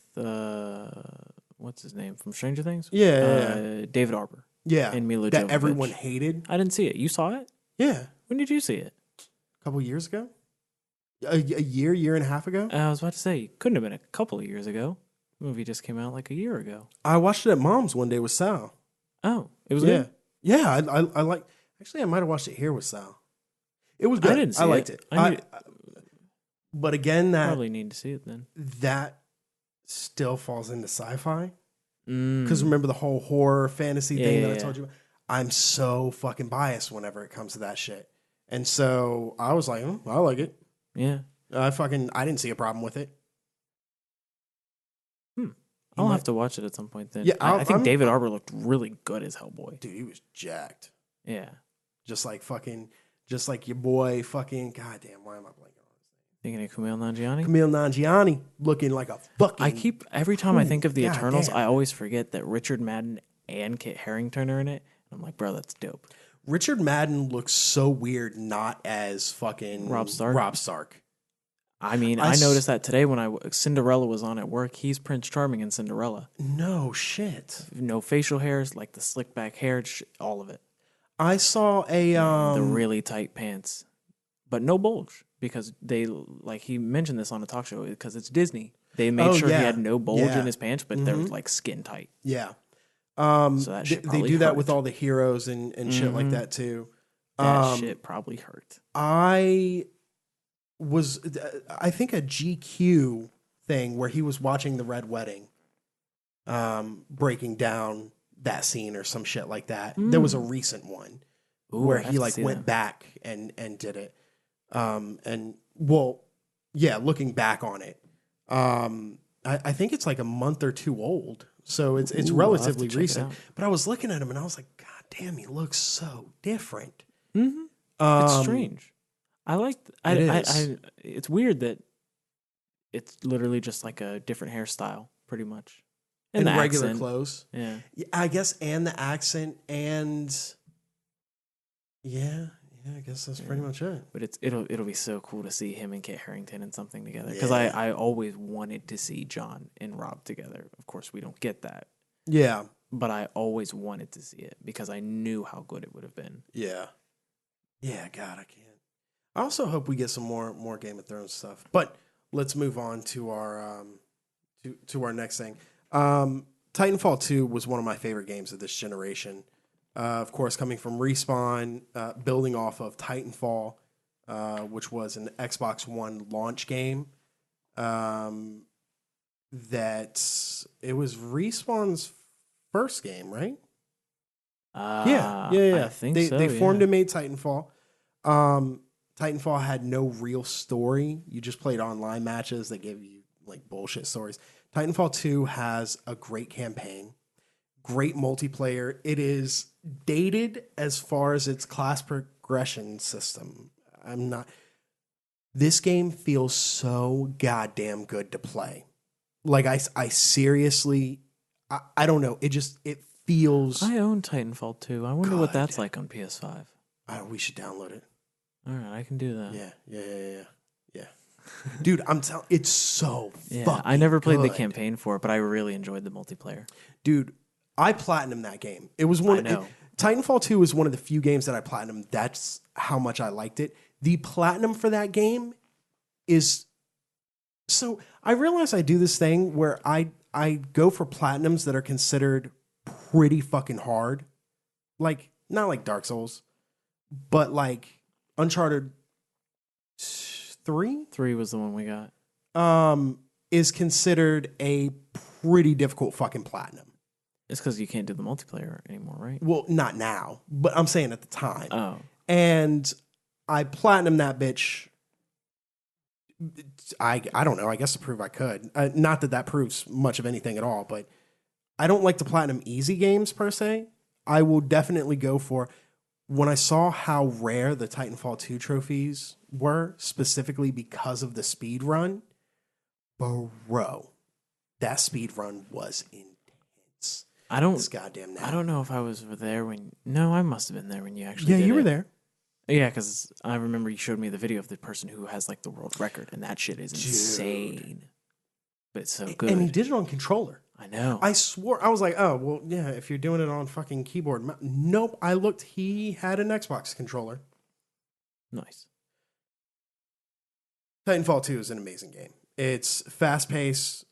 what's his name from Stranger Things? Yeah. David Arbor. Yeah. And Mila that Jovovich. everyone hated. I didn't see it. You saw it? Yeah. When did you see it? A couple years ago? A year and a half ago? I was about to say, it couldn't have been a couple of years ago. The movie just came out like a year ago. I watched it at Mom's one day with Sal. Oh, it was Yeah. good? Yeah, I like. Actually, I might have watched it here with Sal. It was good. I didn't see liked it. it. But again, Probably need to see it then. that still falls into sci-fi. Mm. Because remember the whole horror fantasy thing that I Yeah. told you about? I'm so fucking biased whenever it comes to that shit. And so I was like, I like it. Yeah. I didn't see a problem with it. I'll have to watch it at some point then. Yeah, I think David Harbour looked really good as Hellboy. Dude, he was jacked. Yeah. Just like your boy fucking, goddamn, why am I blanking on his name? Thinking of Kumail Nanjiani? Kumail Nanjiani looking like a fucking... Every time I think of the God Eternals, damn. I always forget that Richard Madden and Kit Harington are in it. And I'm like, bro, that's dope. Richard Madden looks so weird not as fucking... Rob Stark. I mean, I noticed that today when Cinderella was on at work. He's Prince Charming in Cinderella. No shit. No facial hairs, like the slick back hair, all of it. I saw the really tight pants, but no bulge because he mentioned this on a talk show because it's Disney. They made sure he had no bulge in his pants, but they're like skin tight. Yeah. So that shit they do hurt. that with all the heroes and shit like that too. That shit probably hurt. I think a GQ thing where he was watching the Red Wedding, breaking down that scene or some shit like that. There was a recent one where he went back and did it. Looking back on it, I think it's like a month or two old, so it's relatively recent. But I was looking at him and I was like, God damn, he looks so different. Mm-hmm. It's strange. I like. It's weird that it's literally just like a different hairstyle, pretty much, and the regular accent. Clothes. Yeah, I guess, and the accent, and I guess that's pretty much it. But it'll be so cool to see him and Kit Harington in something together because I always wanted to see John and Rob together. Of course, we don't get that. Yeah, but I always wanted to see it because I knew how good it would have been. Yeah. God, I can't. I also hope we get some more Game of Thrones stuff. But let's move on to our to our next thing. Titanfall 2 was one of my favorite games of this generation. Of course, coming from Respawn, building off of Titanfall, which was an Xbox One launch game. That it was Respawn's first game, right? Yeah. I think they formed and made Titanfall. Titanfall had no real story. You just played online matches that gave you like bullshit stories. Titanfall 2 has a great campaign, great multiplayer. It is dated as far as its class progression system. This game feels so goddamn good to play. Like I seriously, I don't know. It feels. I own Titanfall 2. I wonder what that's like on PS5. We should download it. All right, I can do that. Yeah. Dude, I'm telling, it's so fucking I never played good. the campaign for it, but I really enjoyed the multiplayer. Dude, I platinumed that game. It was Titanfall 2 was one of the few games that I platinumed. That's how much I liked it. The platinum for that game is so I realize I do this thing where I go for platinums that are considered pretty fucking hard. Like not like Dark Souls, but like Uncharted 3? 3 was the one we got. Is considered a pretty difficult fucking platinum. It's because you can't do the multiplayer anymore, right? Well, not now, but I'm saying at the time. Oh. And I platinum that bitch. I don't know. I guess to prove I could. Not that proves much of anything at all, but I don't like to platinum easy games per se. I will definitely go for... When I saw how rare the Titanfall 2 trophies were, specifically because of the speed run, bro, that speed run was intense. I don't know if I was there when... No, I must have been there when you actually did you were it. there. Yeah, because I remember you showed me the video of the person who has like the world record, and that shit is insane. But it's so good. And he did it on controller. I know. I swore, I was like, oh, well, yeah, if you're doing it on fucking keyboard. Nope, I looked, he had an Xbox controller. Nice. Titanfall 2 is an amazing game. It's fast-paced.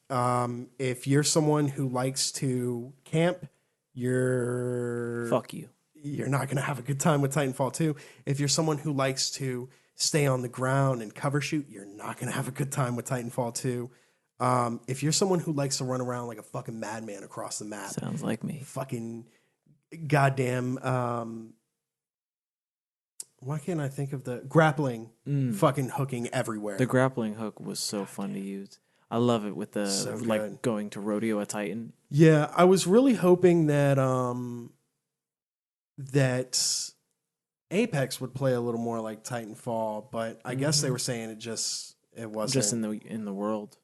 If you're someone who likes to camp, Fuck you. You're not going to have a good time with Titanfall 2. If you're someone who likes to stay on the ground and cover shoot, you're not going to have a good time with Titanfall 2. If you're someone who likes to run around like a fucking madman across the map. Sounds like me. Fucking goddamn Why can't I think of the grappling fucking hooking everywhere? The grappling hook was so fun to use. I love it with the So like good. going to rodeo a Titan. Yeah, I was really hoping that that Apex would play a little more like Titanfall, but I guess they were saying it wasn't. Just in the world,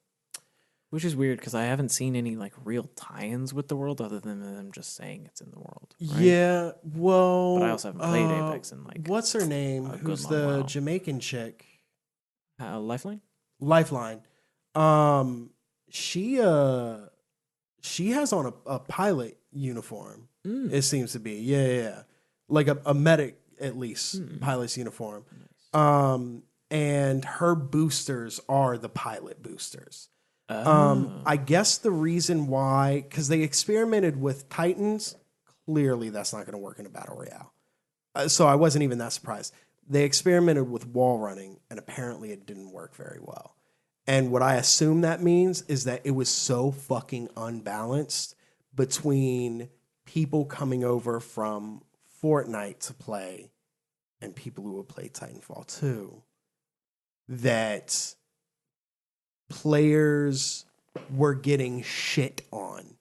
which is weird because I haven't seen any like real tie-ins with the world other than them just saying it's in the world. Right? Yeah, well, but I also haven't played Apex in like what's her name? a Who's good the long while. Jamaican chick? Lifeline. Lifeline. She has on a pilot uniform. It seems to be. Yeah. Like a medic at least pilot's uniform. Nice. And her boosters are the pilot boosters. Oh. I guess the reason why, because they experimented with Titans, clearly that's not going to work in a battle royale. So I wasn't even that surprised. They experimented with wall running, and apparently it didn't work very well. And what I assume that means is that it was so fucking unbalanced between people coming over from Fortnite to play and people who would play Titanfall 2 that players were getting shit on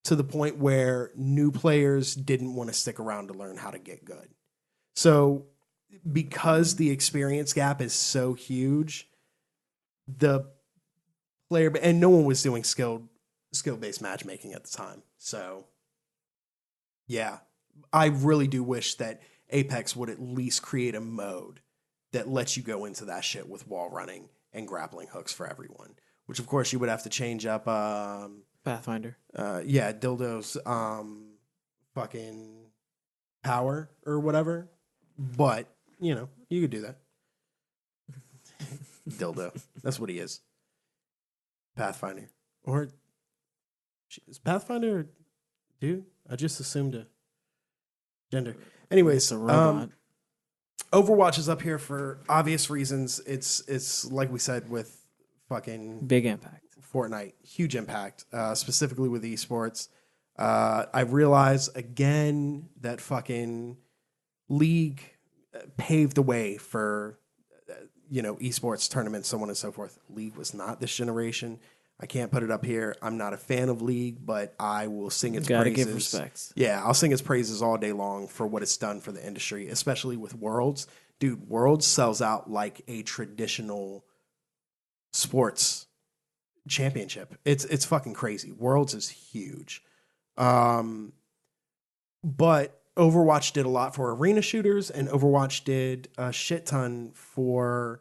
to the point where new players didn't want to stick around to learn how to get good. So because the experience gap is so huge, the player, and no one was doing skill-based matchmaking at the time. So yeah, I really do wish that Apex would at least create a mode that lets you go into that shit with wall running and grappling hooks for everyone, which of course you would have to change up Pathfinder. Dildo's fucking power or whatever. But, you know, you could do that. Dildo. That's what he is. Pathfinder. Or is Pathfinder a dude? I just assumed a gender. Anyways, It's a robot. Overwatch is up here for obvious reasons. It's like we said with fucking Big impact. Fortnite, huge impact, specifically with esports. I realize again that fucking League paved the way for esports tournaments, so on and so forth. League was not this generation. I can't put it up here. I'm not a fan of League, but I will sing its Gotta praises. give respects. Yeah, I'll sing its praises all day long for what it's done for the industry, especially with Worlds. Dude, Worlds sells out like a traditional sports championship. It's fucking crazy. Worlds is huge. But Overwatch did a lot for arena shooters, and Overwatch did a shit ton for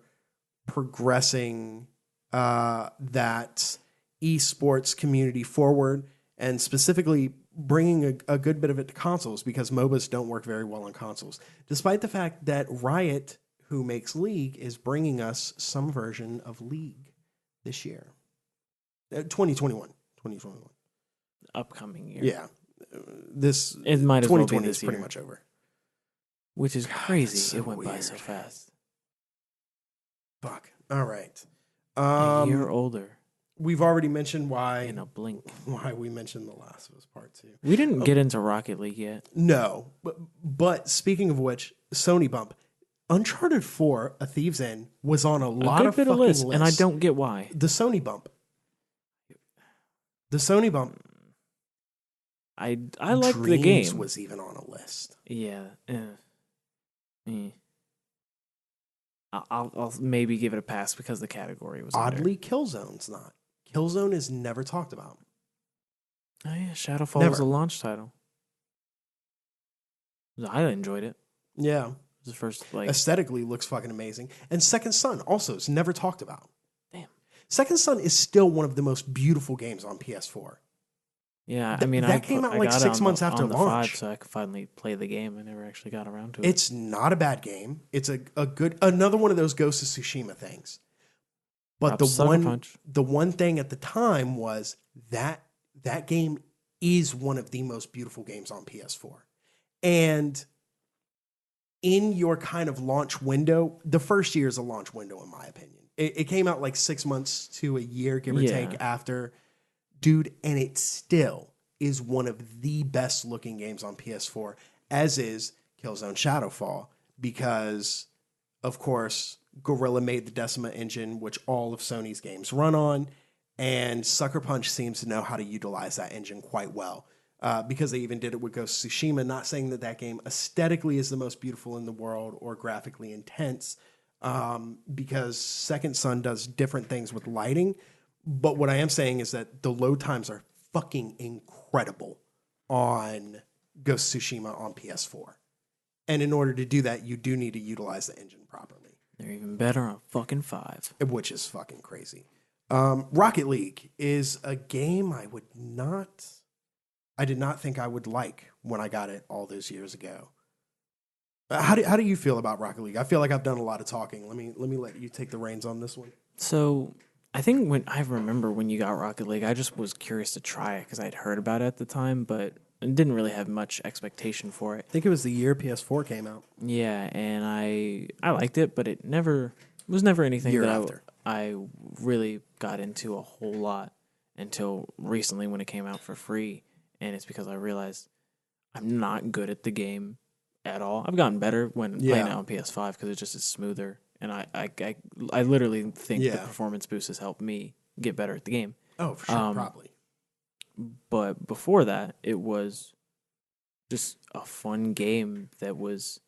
progressing that esports community forward, and specifically bringing a good bit of it to consoles, because MOBAs don't work very well on consoles. Despite the fact that Riot, who makes League, is bringing us some version of League this year. 2021. Upcoming year. Yeah. It might as well be 2020 this is pretty year. much over. Which is crazy. so It went by weird. so fast. Fuck. All right. A year older We've already mentioned why in a blink. we mentioned The Last of Us Part 2. We didn't get into Rocket League yet. No. But speaking of which, Sony bump. Uncharted 4, A Thief's End, was on a lot of bit fucking of lists, lists. and I don't get why. The Sony bump. The Sony bump. I like the Dreams game. was even on a list. Yeah. I'll maybe give it a pass because the category was Oddly, Killzone's not. Killzone is never talked about. under. Oh yeah, Shadowfall Never. was a launch title. I enjoyed it. Yeah. It was the first like Aesthetically looks fucking amazing. And Second Son also is never talked about. Damn. Second Son is still one of the most beautiful games on PS4. yeah. I mean, that came out I like got it 6 on months the, after on the launch. 5, so I could finally play the game. I never actually got around to it. It's not a bad game. It's a good another one of those Ghost of Tsushima things. But Drops Sucker Punch. the one thing at the time was that game is one of the most beautiful games on PS4. And in your kind of launch window, the first year is a launch window, in my opinion. It came out like 6 months to a year, give or take, after. Dude, and it still is one of the best looking games on PS4, as is Killzone Shadowfall. because, of course, Gorilla made the Decima engine, which all of Sony's games run on, and Sucker Punch seems to know how to utilize that engine quite well. Because they even did it with Ghost of Tsushima, not saying that that game aesthetically is the most beautiful in the world or graphically intense, because Second Son does different things with lighting. But what I am saying is that the load times are fucking incredible on Ghost of Tsushima on PS4. And in order to do that, you do need to utilize the engine properly. They're even better on fucking 5. Which is fucking crazy. Rocket League is a game I did not think I would like when I got it all those years ago. How do you feel about Rocket League? I feel like I've done a lot of talking. Let me let you take the reins on this one. So I think when I remember when you got Rocket League, I just was curious to try it because I'd heard about it at the time, but didn't really have much expectation for it. I think it was the year PS4 came out. Yeah, and I liked it, but it was never anything Year that after. I really got into a whole lot until recently when it came out for free. And it's because I realized I'm not good at the game at all. I've gotten better when playing it on PS5 because it just is smoother. And I literally think the performance boost has helped me get better at the game. Oh, for sure, probably. But before that, it was just a fun game that was...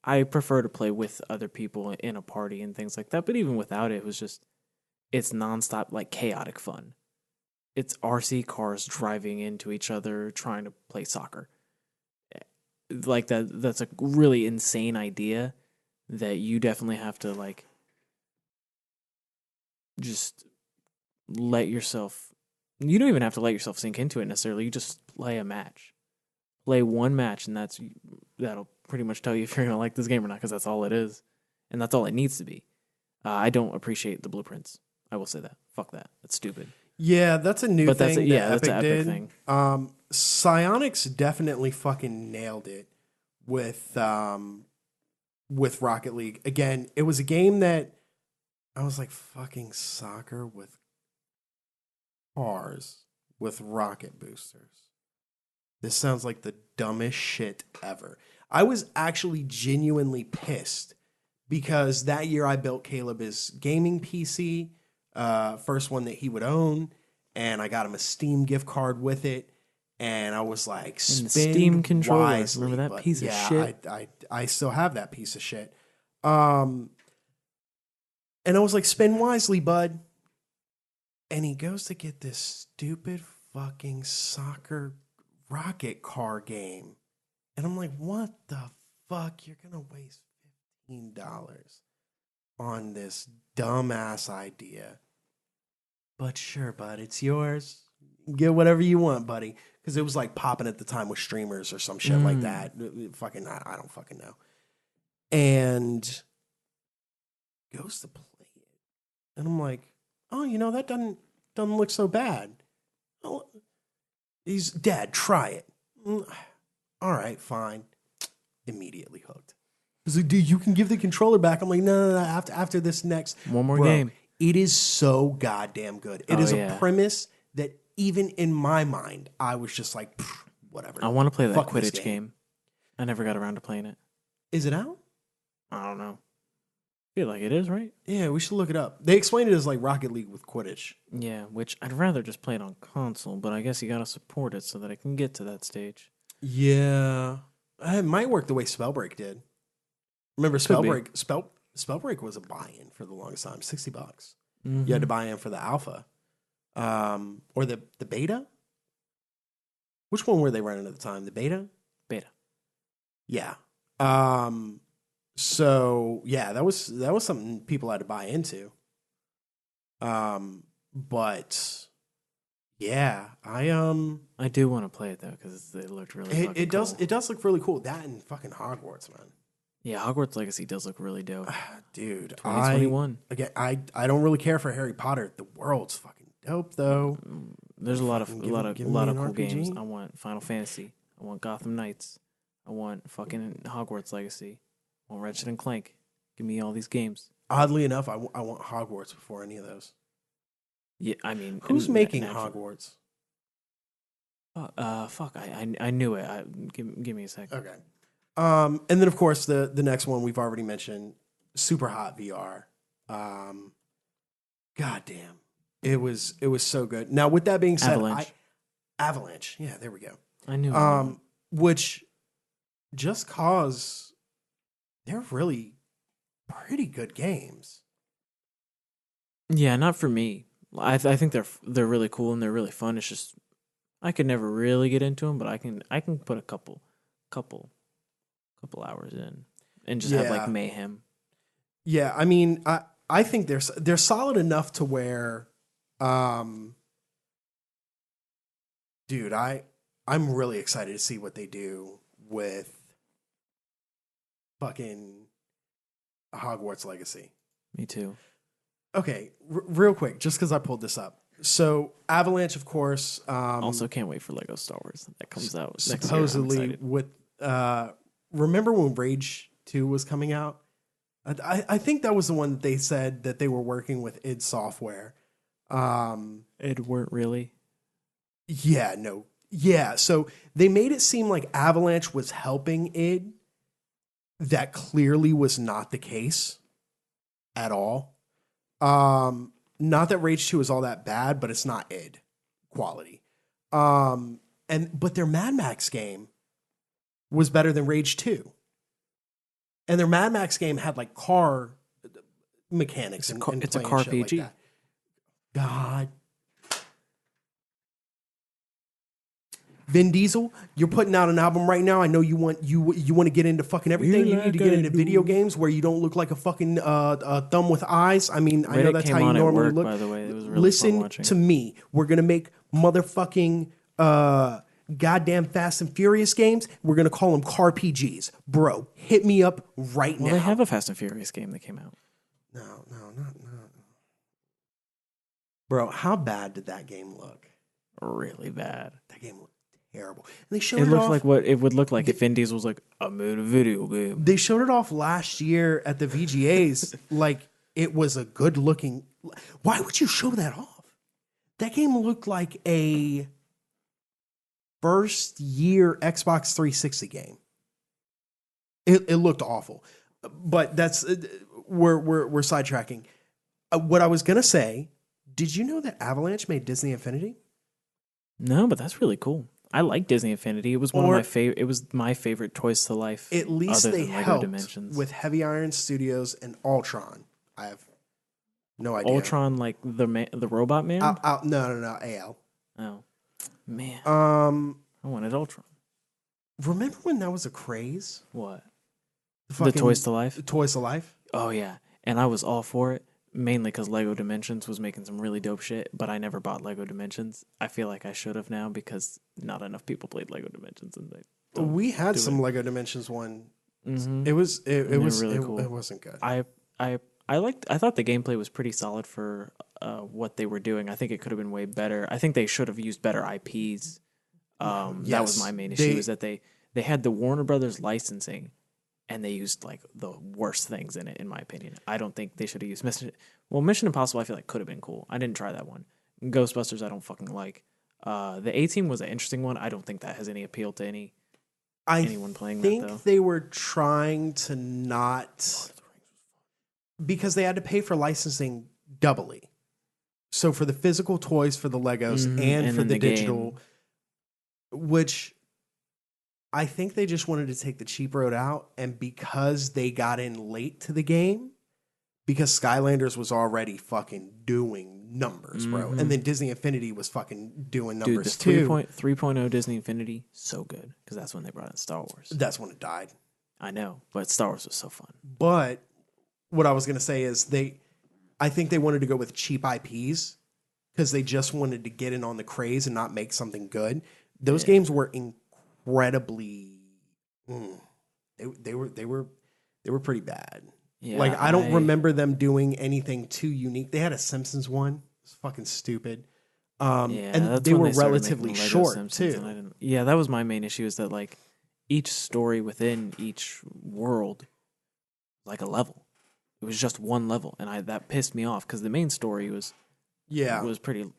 I prefer to play with other people in a party and things like that. But even without it, it was just... It's nonstop, like, chaotic fun. It's RC cars driving into each other, trying to play soccer. Like, that's a really insane idea that you definitely have to, like, just let yourself... You don't even have to let yourself sink into it necessarily. You just play a match. Play one match, and that'll pretty much tell you if you're going to like this game or not, because that's all it is. And that's all it needs to be. I don't appreciate the blueprints. I will say that. Fuck that. That's stupid. Yeah, that's a new But thing that's an epic did. thing. Psyonix definitely fucking nailed it with Rocket League. Again, it was a game that I was like, fucking soccer with cars with rocket boosters. This sounds like the dumbest shit ever. I was actually genuinely pissed because that year I built Caleb his gaming PC, first one that he would own, and I got him a Steam gift card with it. And I was like, spend Steam controller. wisely. Remember that piece of shit? I still have that piece of shit. And I was like, spend wisely, bud. And he goes to get this stupid fucking soccer rocket car game. And I'm like, what the fuck? You're going to waste $15 on this dumbass idea. But sure, bud, it's yours. Get whatever you want, buddy. Because it was like popping at the time with streamers or some shit like that. Fucking, I don't fucking know. And goes to play it. And I'm like, oh, that doesn't look so bad. Oh, he's Dad, try it. All right, fine. Immediately hooked. He's like, dude, you can give the controller back. I'm like, no. After this next One more game. It is so goddamn good. It is a premise that even in my mind, I was just like, whatever. I want to play that Fuck Quidditch game. I never got around to playing it. Is it out? I don't know. I feel like it is, right? Yeah, we should look it up. They explained it as like Rocket League with Quidditch. Yeah, which I'd rather just play it on console, but I guess you gotta support it so that I can get to that stage. Yeah. It might work the way Spellbreak did. Remember, Spellbreak was a buy-in for the longest time, $60. Mm-hmm. You had to buy in for the alpha. Or the beta? Which one were they running at the time? The beta? Beta. Yeah. So yeah, that was something people had to buy into. But yeah, I do want to play it though because it looked really. It does look really cool. That and fucking Hogwarts, man. Yeah, Hogwarts Legacy does look really dope, dude. 2021. I don't really care for Harry Potter. The world's fucking dope though. There's a lot of cool games. I want Final Fantasy. I want Gotham Knights. I want fucking Hogwarts Legacy. I want Ratchet and Clank. Give me all these games. Oddly enough, I want Hogwarts before any of those. Yeah, I mean, who's making Hogwarts? Fuck, I knew it. Give me a second. Okay. And then of course the next one we've already mentioned, Super Hot VR. God damn. It was so good. Now with that being said, Avalanche. Avalanche. Yeah, there we go. I knew. Which Just Cause, they're really pretty good games. Yeah, not for me. I think they're really cool and they're really fun. It's just I could never really get into them, but I can put a couple hours in and just have like Yeah. mayhem. Yeah, I mean, I think they're solid enough to where, um, dude, I'm really excited to see what they do with fucking Hogwarts Legacy. Me too. Okay, real quick, just because I pulled this up. So Avalanche, of course, Also, can't wait for Lego Star Wars that comes out next year. I'm supposedly excited. with remember when Rage 2 was coming out? I think that was the one that they said that they were working with id Software. It weren't really. Yeah, no. Yeah, so they made it seem like Avalanche was helping id. That clearly was not the case at all. Not that Rage 2 is all that bad, but it's not id quality. But their Mad Max game was better than Rage 2. And their Mad Max game had like car mechanics It's a car shit PG. like that. God. Vin Diesel, you're putting out an album right now. I know you want to get into fucking everything. You need to get into video games where you don't look like a fucking thumb with eyes. I mean, I know that's how you normally look. By the way, it was really fun Listen watching. to me. We're gonna make motherfucking goddamn Fast and Furious games. We're gonna call them car PGs, bro. Hit me up right now. Well, they have a Fast and Furious game that came out. No. Bro, how bad did that game look? Really bad. That game looked terrible. And they showed It looked off, like what it would look like if Vin Diesel was like, I made a video game. They showed it off last year at the VGAs like it was a good looking. Why would you show that off? That game looked like a first year Xbox 360 game. It looked awful. But that's we're sidetracking. What I was gonna say, did you know that Avalanche made Disney Infinity? No, but that's really cool. I like Disney Infinity. It was one of my favorite. It was my favorite Toys to Life. At least other they than Lego helped Dimensions. with Heavy Iron Studios and Ultron. I have no idea. Ultron, like the robot man. No, AL. Oh man, I I wanted Ultron. remember when that was a craze? What? The Fucking Toys to Life. Toys to Life. Oh yeah, and I was all for it. Mainly because Lego Dimensions was making some really dope shit, but I never bought Lego Dimensions. I feel like I should have now because not enough people played Lego Dimensions, and We had some Lego Dimensions one. Mm-hmm. It was really cool. It wasn't good. I thought the gameplay was pretty solid for what they were doing. I think it could have been way better. I think they should have used better IPs. That was my main issue. Is that they had the Warner Brothers licensing, and they used like the worst things in it, in my opinion. I don't think they should have used Mission Impossible. I feel like could have been cool. I didn't try that one. Ghostbusters, I don't fucking like. The A-Team was an interesting one. I don't think that has any appeal to anyone playing that though. I think they were trying to not, because they had to pay for licensing doubly. So for the physical toys for the Legos and for the digital, which I think they just wanted to take the cheap road out. And because they got in late to the game, because Skylanders was already fucking doing numbers, bro. And then Disney Infinity was fucking doing numbers too. 3.0 Disney Infinity, so good. Because that's when they brought in Star Wars. That's when it died. I know, but Star Wars was so fun. But what I was going to say is I think they wanted to go with cheap IPs because they just wanted to get in on the craze and not make something good. Those games were incredibly, they were pretty bad. Yeah, like I don't remember them doing anything too unique. They had a Simpsons one. It's fucking stupid. And they were relatively short too. Yeah, that was my main issue. Is that like each story within each world, like a level. It was just one level, and that pissed me off because the main story was pretty.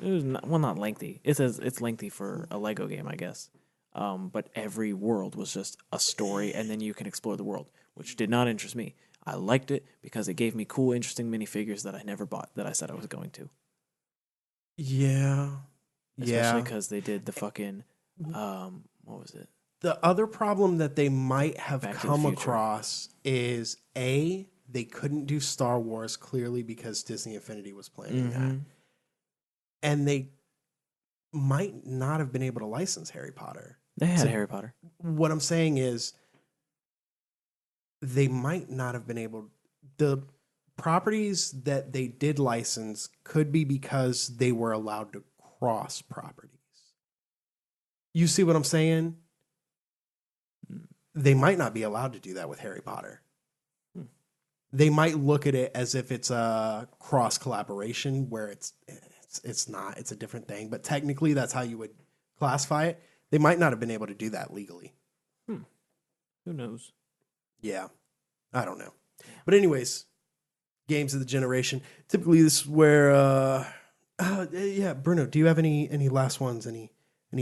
It was not lengthy. It's lengthy for a Lego game, I guess. but every world was just a story, and then you can explore the world, which did not interest me. I liked it because it gave me cool, interesting minifigures that I never bought that I said I was going to. Yeah. Especially because they did the fucking, what was it? The other problem that they might have Back to the come Future. across is they couldn't do Star Wars clearly because Disney Infinity was planning that. And they might not have been able to license Harry Potter. They had Harry Potter. What I'm saying is they might not have been able. The properties that they did license could be because they were allowed to cross properties. You see what I'm saying? They might not be allowed to do that with Harry Potter. They might look at it as if it's a cross collaboration where it's not. It's a different thing. But technically, that's how you would classify it. They might not have been able to do that legally. Who knows? Yeah, I don't know. But anyways, games of the generation. Typically, this is where. Yeah, Bruno, do you have any last ones? Any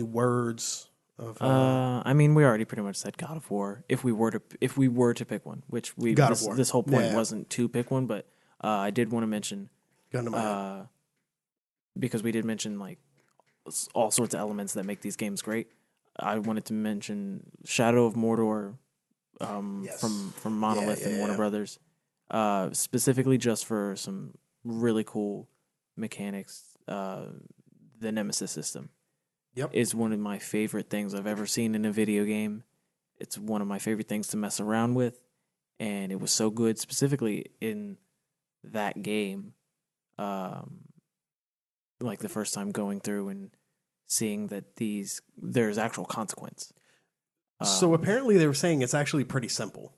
words of? I mean, we already pretty much said God of War. If we were to pick one, which God of War. This whole point Yeah. wasn't to pick one, but I did want to mention Gun to my head. because we did mention like all sorts of elements that make these games great. I wanted to mention Shadow of Mordor Yes. from Monolith and Warner Brothers, specifically just for some really cool mechanics. The Nemesis system is one of my favorite things I've ever seen in a video game. It's one of my favorite things to mess around with, and it was so good, specifically in that game. Like the first time going through and seeing that there's actual consequence. So apparently they were saying it's actually pretty simple.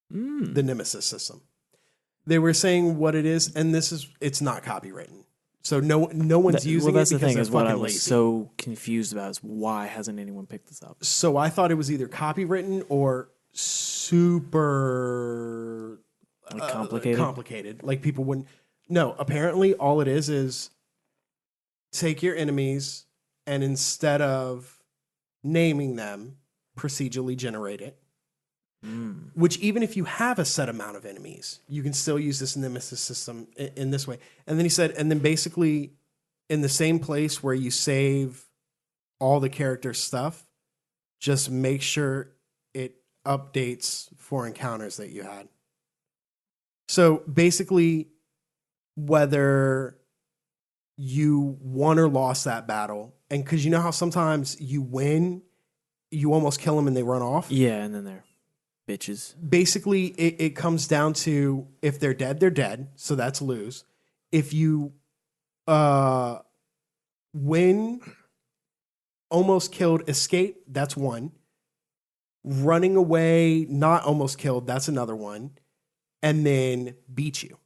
The Nemesis system. They were saying what it is, and it's not copywritten. So no one's using that's it the because thing they're is what I fucking was lazy. so confused about is why hasn't anyone picked this up? So I thought it was either copywritten or super Like complicated? complicated. Like people wouldn't. No, apparently all it is take your enemies and instead of naming them, procedurally generate it. Which even if you have a set amount of enemies, you can still use this Nemesis system in this way. And then he said, and then basically in the same place where you save all the character stuff, just make sure it updates for encounters that you had. So basically, whether you won or lost that battle, and because you know how sometimes you win, you almost kill them and they run off? Yeah, and then they're bitches. Basically, it comes down to if they're dead, they're dead. So that's lose. If you win, almost killed, escape, that's one. Running away, not almost killed, that's another one. And then beat you.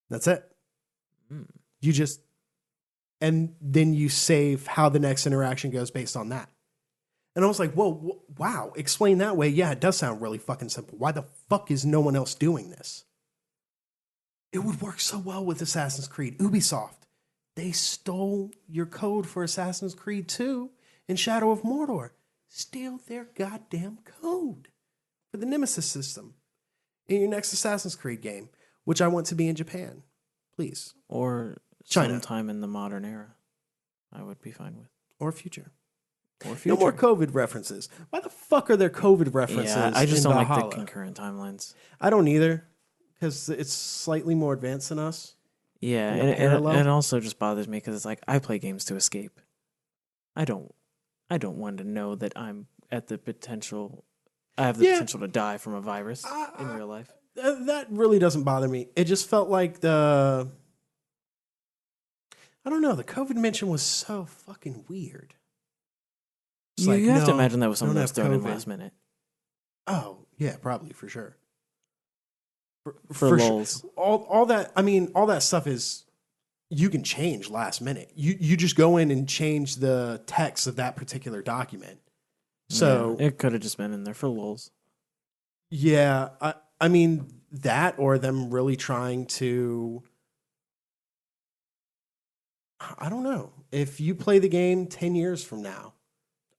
That's it. You just, and then you save how the next interaction goes based on that. And I was like, whoa, wow, explain that way. Yeah, it does sound really fucking simple. Why the fuck is no one else doing this? It would work so well with Assassin's Creed. Ubisoft, they stole your code for Assassin's Creed 2 in Shadow of Mordor. Steal their goddamn code for the Nemesis system in your next Assassin's Creed game, which I want to be in Japan. Please. Or China. sometime in the modern era, I would be fine with. Or future. Or future. No more COVID references. Why the fuck are there COVID references? Yeah, I just in don't Valhalla? like the concurrent timelines. I don't either, because it's slightly more advanced than us. Yeah, Like a and parallel? it also just bothers me because it's like I play games to escape. I don't want to know that I'm at the potential. I have the potential to die from a virus in real life. That really doesn't bother me. It just felt like I don't know, the COVID mention was so fucking weird. It's You, like, you have to no, imagine that was something don't that was have thrown in COVID. last minute. Oh, yeah, probably, for sure. For lulz. Sure. All that stuff is, you can change last minute. You just go in and change the text of that particular document. So Yeah, it could have just been in there for lulz. yeah, I mean that, or them really trying to, I don't know. if you play the game 10 years from now,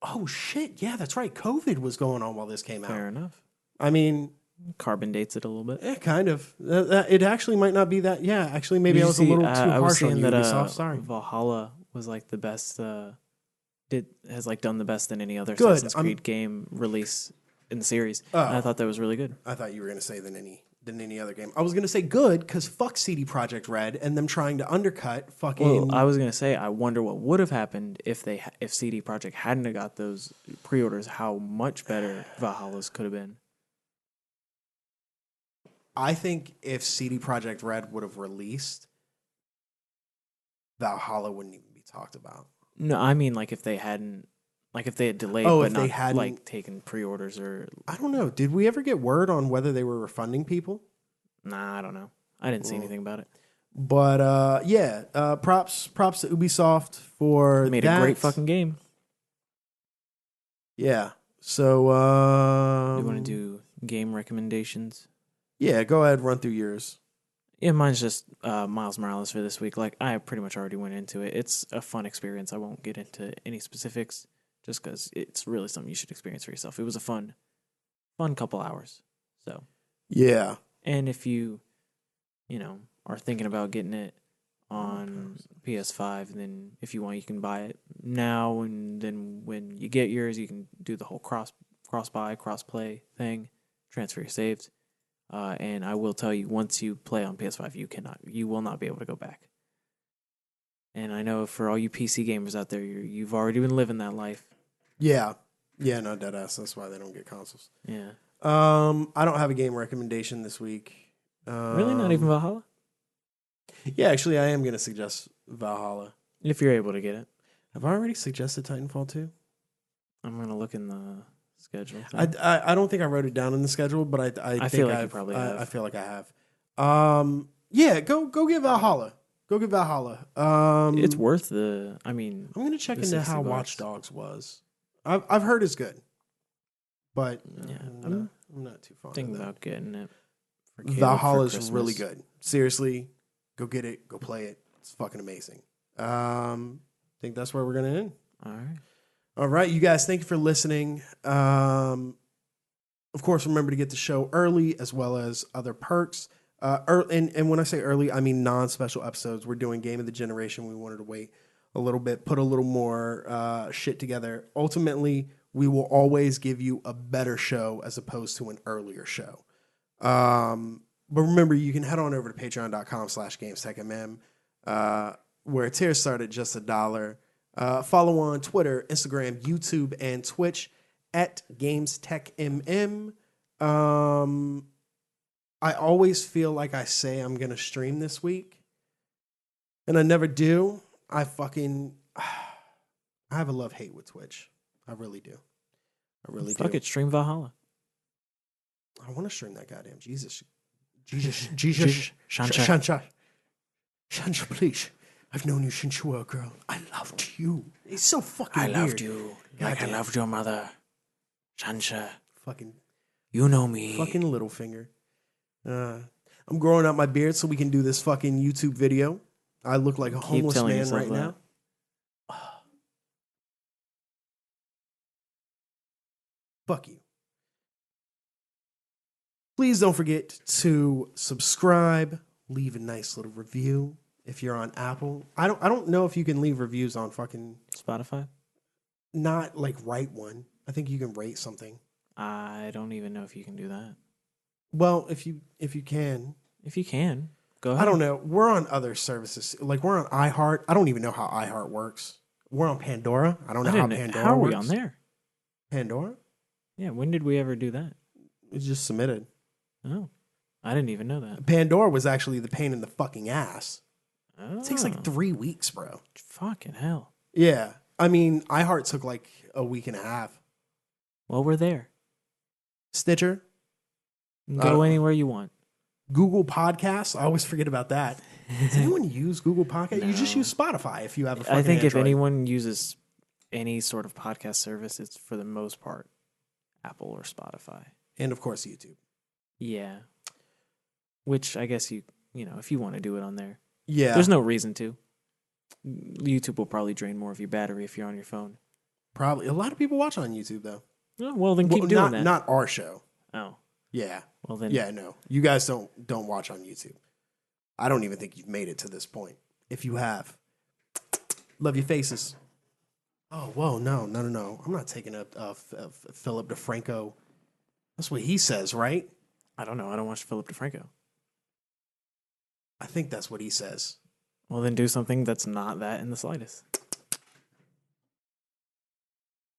oh shit, yeah, that's right. COVID was going on while this came out. Fair enough. I mean, Carbon dates it a little bit. kind of. It actually might not be that. Yeah, actually, maybe I was a little too I was harsh on seeing you, that Ubisoft. Sorry. Valhalla was like the best. Has like done the best than any other Good. Assassin's Creed game release in the series. And I thought that was really good. I thought you were going to say than any other game. I was going to say good because fuck CD Projekt Red and them trying to undercut fucking. Well, I was gonna say I wonder what would have happened if if CD Projekt hadn't have got those pre-orders. How much better Valhalla's could have been. I think if CD Projekt Red would have released, Valhalla wouldn't even be talked about. No, I mean like if they had delayed, Oh, but if they not hadn't- like taken pre-orders or. I don't know. Did we ever get word on whether they were refunding people? Nah, I don't know. I didn't see anything about it. But yeah, props to Ubisoft for They made that. a great fucking game. Yeah. So Do you want to do game recommendations? Yeah, go ahead, run through yours. Yeah, mine's just Miles Morales for this week. Like, I pretty much already went into it. It's a fun experience. I won't get into any specifics just because it's really something you should experience for yourself. It was a fun couple hours. So, Yeah. and if you are thinking about getting it on PS5, then if you want, you can buy it now. And then when you get yours, you can do the whole cross-buy, cross-play thing, transfer your saves. And I will tell you, once you play on PS5, you will not be able to go back. And I know for all you PC gamers out there, you've already been living that life. Yeah. Yeah, no, deadass. That's why they don't get consoles. Yeah. I don't have a game recommendation this week. Really? Not even Valhalla? Yeah, actually, I am going to suggest Valhalla. If you're able to get it. Have I already suggested Titanfall 2? I'm going to look in the schedule. I don't think I wrote it down in the schedule, but I think feel like you probably have. I feel like I have. Yeah, go get Valhalla. Go get Valhalla. It's worth the. I mean, I'm gonna check the into how $60. Watch Dogs was. I've heard it's good, but Yeah, I'm not too fond thinking of that. about getting it. For Caleb Valhalla's for Christmas. really good. Seriously, go get it. Go play it. It's fucking amazing. I think that's where we're gonna end. All right. All right, you guys, thank you for listening. Of course, remember to get the show early as well as other perks. And when I say early, I mean non-special episodes. We're doing Game of the Generation. We wanted to wait a little bit, put a little more shit together. Ultimately, we will always give you a better show as opposed to an earlier show. But remember, you can head on over to patreon.com/GamesTechMM, where tiers start at just $1. Follow on Twitter, Instagram, YouTube, and Twitch at GamesTechMM. I always feel like I say I'm going to stream this week, and I never do. I have a love-hate with Twitch. I really do. I really do. Fuck it, stream Valhalla. I want to stream that goddamn Jesus, Shansha. Shansha, please. I've known you since you were a girl. I loved you. It's so fucking weird. I loved you like I loved your mother. Shansha. Fucking You know me. fucking Littlefinger. I'm growing out my beard so we can do this fucking YouTube video. I look like a homeless telling man yourself right that. now. Fuck you. Please don't forget to subscribe, leave a nice little review if you're on Apple. I don't know if you can leave reviews on fucking Spotify? not like write one. I think you can rate something. I don't even know if you can do that. Well, if you can. If you can, go ahead. I don't know. We're on other services. Like we're on iHeart. I don't even know how iHeart works. We're on Pandora. I don't know how Pandora How are works. we on there? Pandora? Yeah, when did we ever do that? It's just submitted. Oh, I didn't even know that. Pandora was actually the pain in the fucking ass. Oh, It takes like 3 weeks, bro. fucking hell. Yeah. I mean, iHeart took like a week and a half. Well, we're there. Stitcher, Go anywhere you want. Google Podcasts. I always forget about that. Does anyone use Google Podcasts? You just No. use Spotify if you have a fucking I think if Android. anyone uses any sort of podcast service, it's for the most part Apple or Spotify. And of course, YouTube. Yeah. Which I guess you know, if you want to do it on there. Yeah. There's no reason to. YouTube will probably drain more of your battery if you're on your phone. Probably a lot of people watch on YouTube though. Oh, well, then keep doing that. Not our show. Oh, Yeah. well then. Yeah, no. You guys don't watch on YouTube. I don't even think you've made it to this point. If you have, love your faces. Oh, whoa, no. I'm not taking a Philip DeFranco. That's what he says, right? I don't know. I don't watch Philip DeFranco. I think that's what he says. Well, then do something that's not that in the slightest.